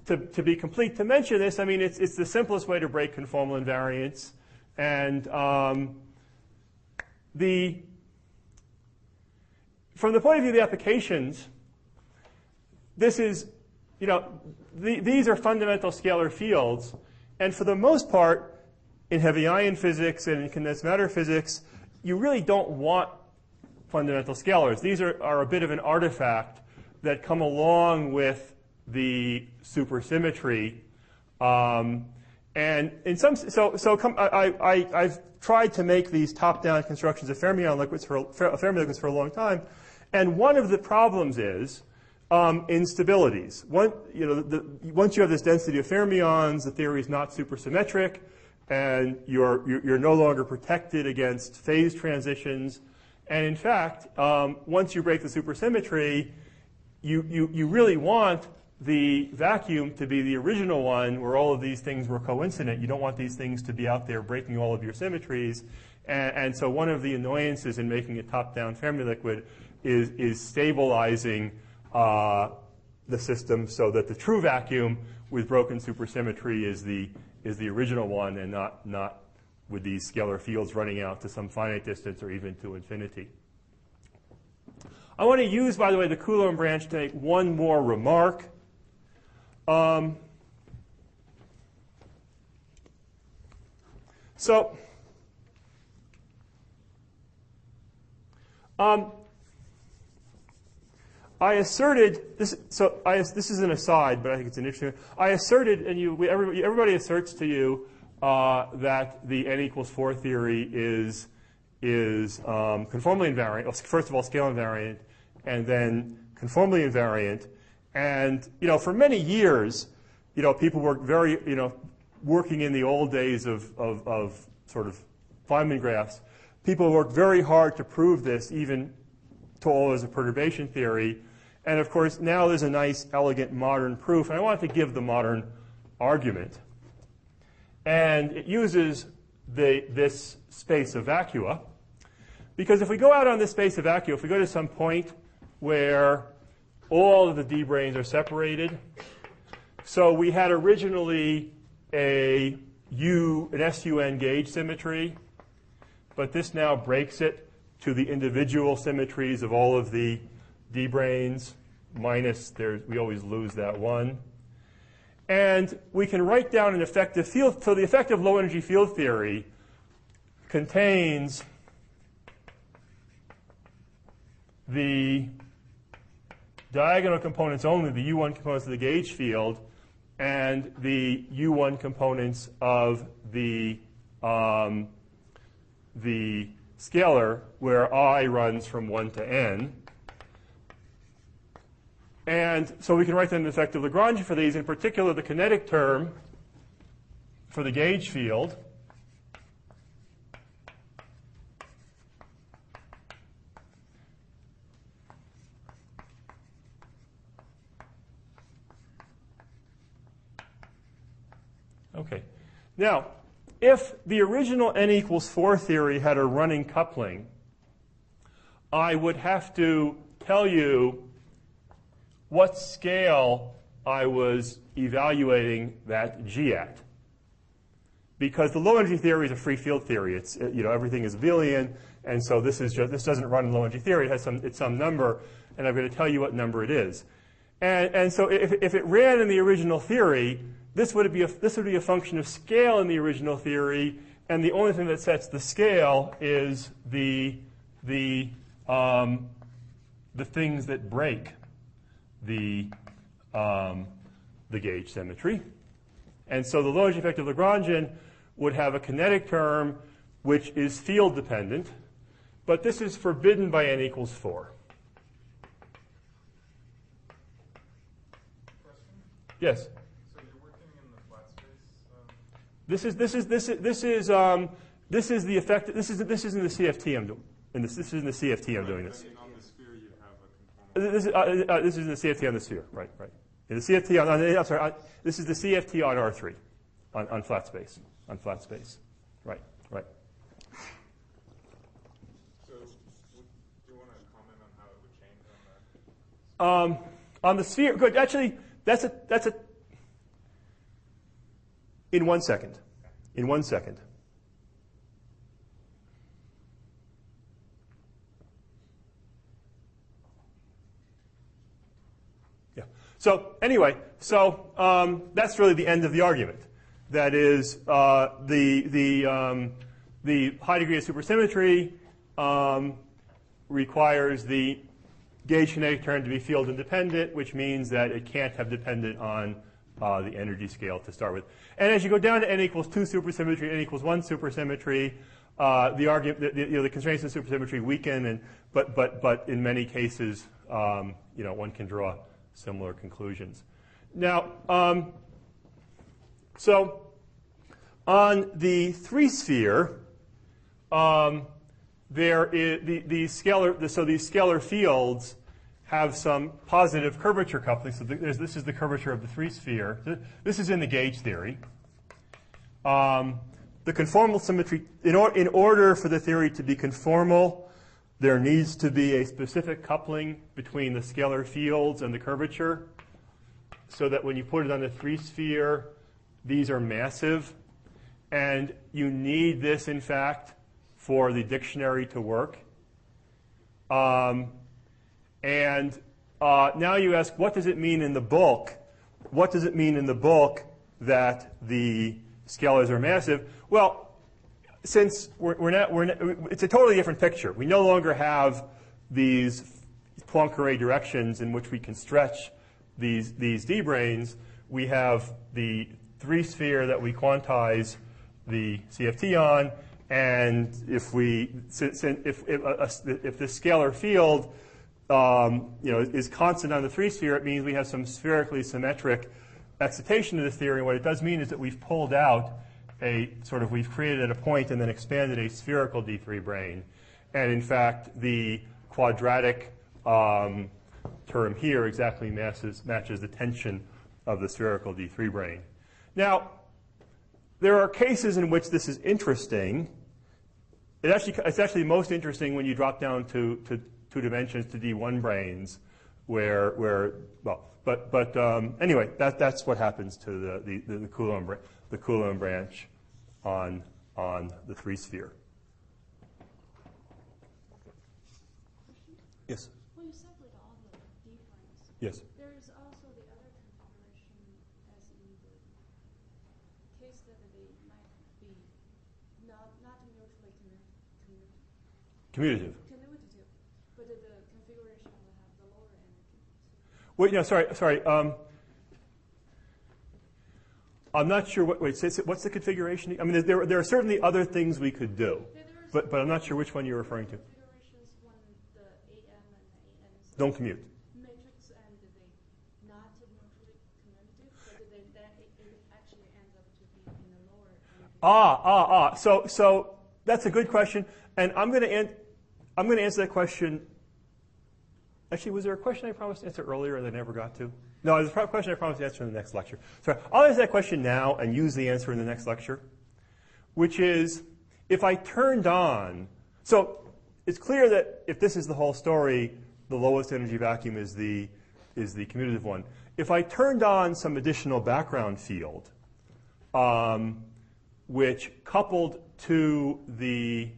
[SPEAKER 1] to be complete, to mention this, I mean, it's the simplest way to break conformal invariance, and from the point of view of the applications, this is, these are fundamental scalar fields, and for the most part, in heavy ion physics and in condensed matter physics, you really don't want fundamental scalars. These are a bit of an artifact that come along with the supersymmetry, and in some I've tried to make these top-down constructions of fermion liquids for a long time, and one of the problems is instabilities. Once you have this density of fermions, the theory is not supersymmetric, and you're no longer protected against phase transitions. And in fact, once you break the supersymmetry, you really want the vacuum to be the original one where all of these things were coincident. You don't want these things to be out there breaking all of your symmetries. And so one of the annoyances in making a top-down Fermi liquid is stabilizing the system so that the true vacuum with broken supersymmetry is the original one, and not with these scalar fields running out to some finite distance or even to infinity. I want to use, by the way, the Coulomb branch to make one more remark. I asserted this. This is an aside, but I think it's an interesting. I asserted, and everybody asserts to you that the n equals 4 theory is conformally invariant. Well, first of all, scale invariant, and then conformally invariant. And for many years, people worked working in the old days of sort of Feynman graphs. People worked very hard to prove this, even to all as a perturbation theory. And of course, now there's a nice, elegant, modern proof. And I want to give the modern argument. And it uses this space of vacua. Because if we go out on this space of vacua, if we go to some point where all of the D branes are separated, so we had originally an SUN gauge symmetry, but this now breaks it to the individual symmetries of all of the D branes minus, we always lose that one. And we can write down an effective field. So the effective low energy field theory contains the diagonal components only, the U1 components of the gauge field, and the U1 components of the scalar, where I runs from 1 to n. And so we can write down an effective Lagrangian for these, in particular the kinetic term for the gauge field. Okay. Now, if the original n equals 4 theory had a running coupling, I would have to tell you what scale I was evaluating that G at. Because the low energy theory is a free field theory. It's everything is abelian, and so this doesn't run in low energy theory. It's some number, and I'm going to tell you what number it is. And so if it ran in the original theory, this would be a function of scale in the original theory, and the only thing that sets the scale is the things that break the gauge symmetry. And so the low energy effective Lagrangian would have a kinetic term which is field dependent, but this is forbidden by n equals 4.
[SPEAKER 6] Question?
[SPEAKER 1] Yes.
[SPEAKER 6] So you're working in the flat space.
[SPEAKER 1] This is the effect. This is in the CFT I'm doing. This is in the CFT I'm doing this.
[SPEAKER 6] On the sphere, you have a conformal.
[SPEAKER 1] This is in the CFT on the sphere, right? In the CFT I'm sorry. This is the CFT on R3, on flat space, right.
[SPEAKER 6] So, do you want to comment on how it would change on that?
[SPEAKER 1] On the sphere, good. Actually, that's a. In 1 second. In 1 second. Yeah. So anyway, that's really the end of the argument. That is, the high degree of supersymmetry requires the gauge kinetic term to be field independent, which means that it can't have dependent on the energy scale to start with. And as you go down to n equals 2 supersymmetry, n equals 1 supersymmetry, the constraints of supersymmetry weaken, but in many cases, one can draw similar conclusions. Now, so on the three-sphere, there is these scalar fields have some positive curvature coupling. So this is the curvature of the three-sphere. This is in the gauge theory. The conformal symmetry, in order for the theory to be conformal, there needs to be a specific coupling between the scalar fields and the curvature, so that when you put it on the three-sphere, these are massive. And you need this, in fact, for the dictionary to work. And now you ask, what does it mean in the bulk? What does it mean in the bulk that the scalars are massive? Well, since it's a totally different picture. We no longer have these Poincare directions in which we can stretch these D-branes. We have the three-sphere that we quantize the CFT on, and if the scalar field is constant on the three-sphere, it means we have some spherically symmetric excitation of the theory. What it does mean is that we've pulled out we've created a point and then expanded a spherical D3 brane. And in fact, the quadratic term here exactly matches the tension of the spherical D3 brane. Now, there are cases in which this is interesting. It's actually most interesting when you drop down to 2 dimensions to D1 branes, anyway, that's what happens to the Coulomb branch on the three-sphere. Yes.
[SPEAKER 7] When you separate all the D-branes,
[SPEAKER 1] yes.
[SPEAKER 7] there is also the other configuration, as in the case that they might be not mutually
[SPEAKER 1] Commutative.
[SPEAKER 7] But the configuration will have the lower energy.
[SPEAKER 1] Wait, no, sorry. I'm not sure what's the configuration? I mean, there are certainly other things we could do, but I'm not sure which one you're referring to.
[SPEAKER 7] Configurations when the AM and the AN
[SPEAKER 1] don't commute.
[SPEAKER 7] Matrix and they not mutually commutative, but then it actually ends up to be in a lower energy.
[SPEAKER 1] So that's a good question, and I'm going to answer that question. Actually, was there a question I promised to answer earlier and I never got to? No, there's a question I promised to answer in the next lecture. So I'll answer that question now and use the answer in the next lecture, which is, if I turned on, so it's clear that if this is the whole story, the lowest energy vacuum is the commutative one. If I turned on some additional background field, which coupled to the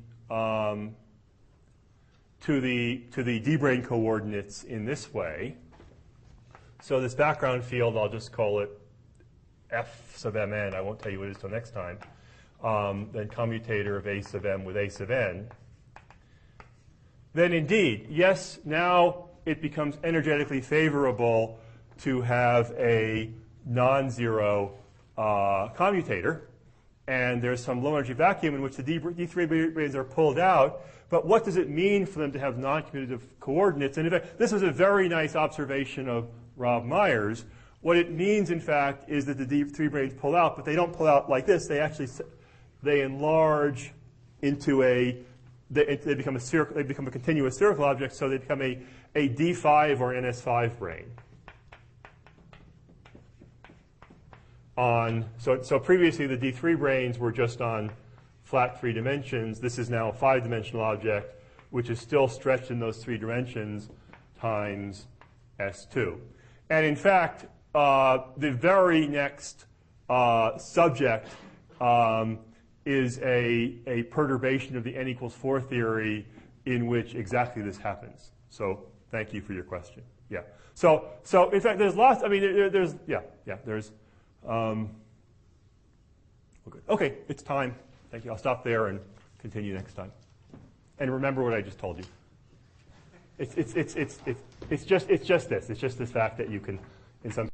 [SPEAKER 1] D-brane coordinates in this way. So this background field, I'll just call it F sub mn. I won't tell you what it is till next time. Then commutator of A sub m with A sub n. Then indeed, yes, now it becomes energetically favorable to have a non-zero commutator. And there's some low energy vacuum in which the D3 branes are pulled out. But what does it mean for them to have non-commutative coordinates? And in fact, this was a very nice observation of Rob Myers. What it means, in fact, is that the D3 branes pull out, but they don't pull out like this. They enlarge into they become a circle. They become a continuous spherical object, so they become a D5 or NS5 brane. So previously the D3 branes were just on flat 3 dimensions. This is now a 5-dimensional object, which is still stretched in those 3 dimensions times S2. And in fact, the very next subject is a perturbation of the n equals 4 theory in which exactly this happens. So thank you for your question. Yeah. So in fact, there's lots. I mean, there's. Okay, it's time. Thank you. I'll stop there and continue next time. And remember what I just told you. It's just this. It's just this fact that you can, in some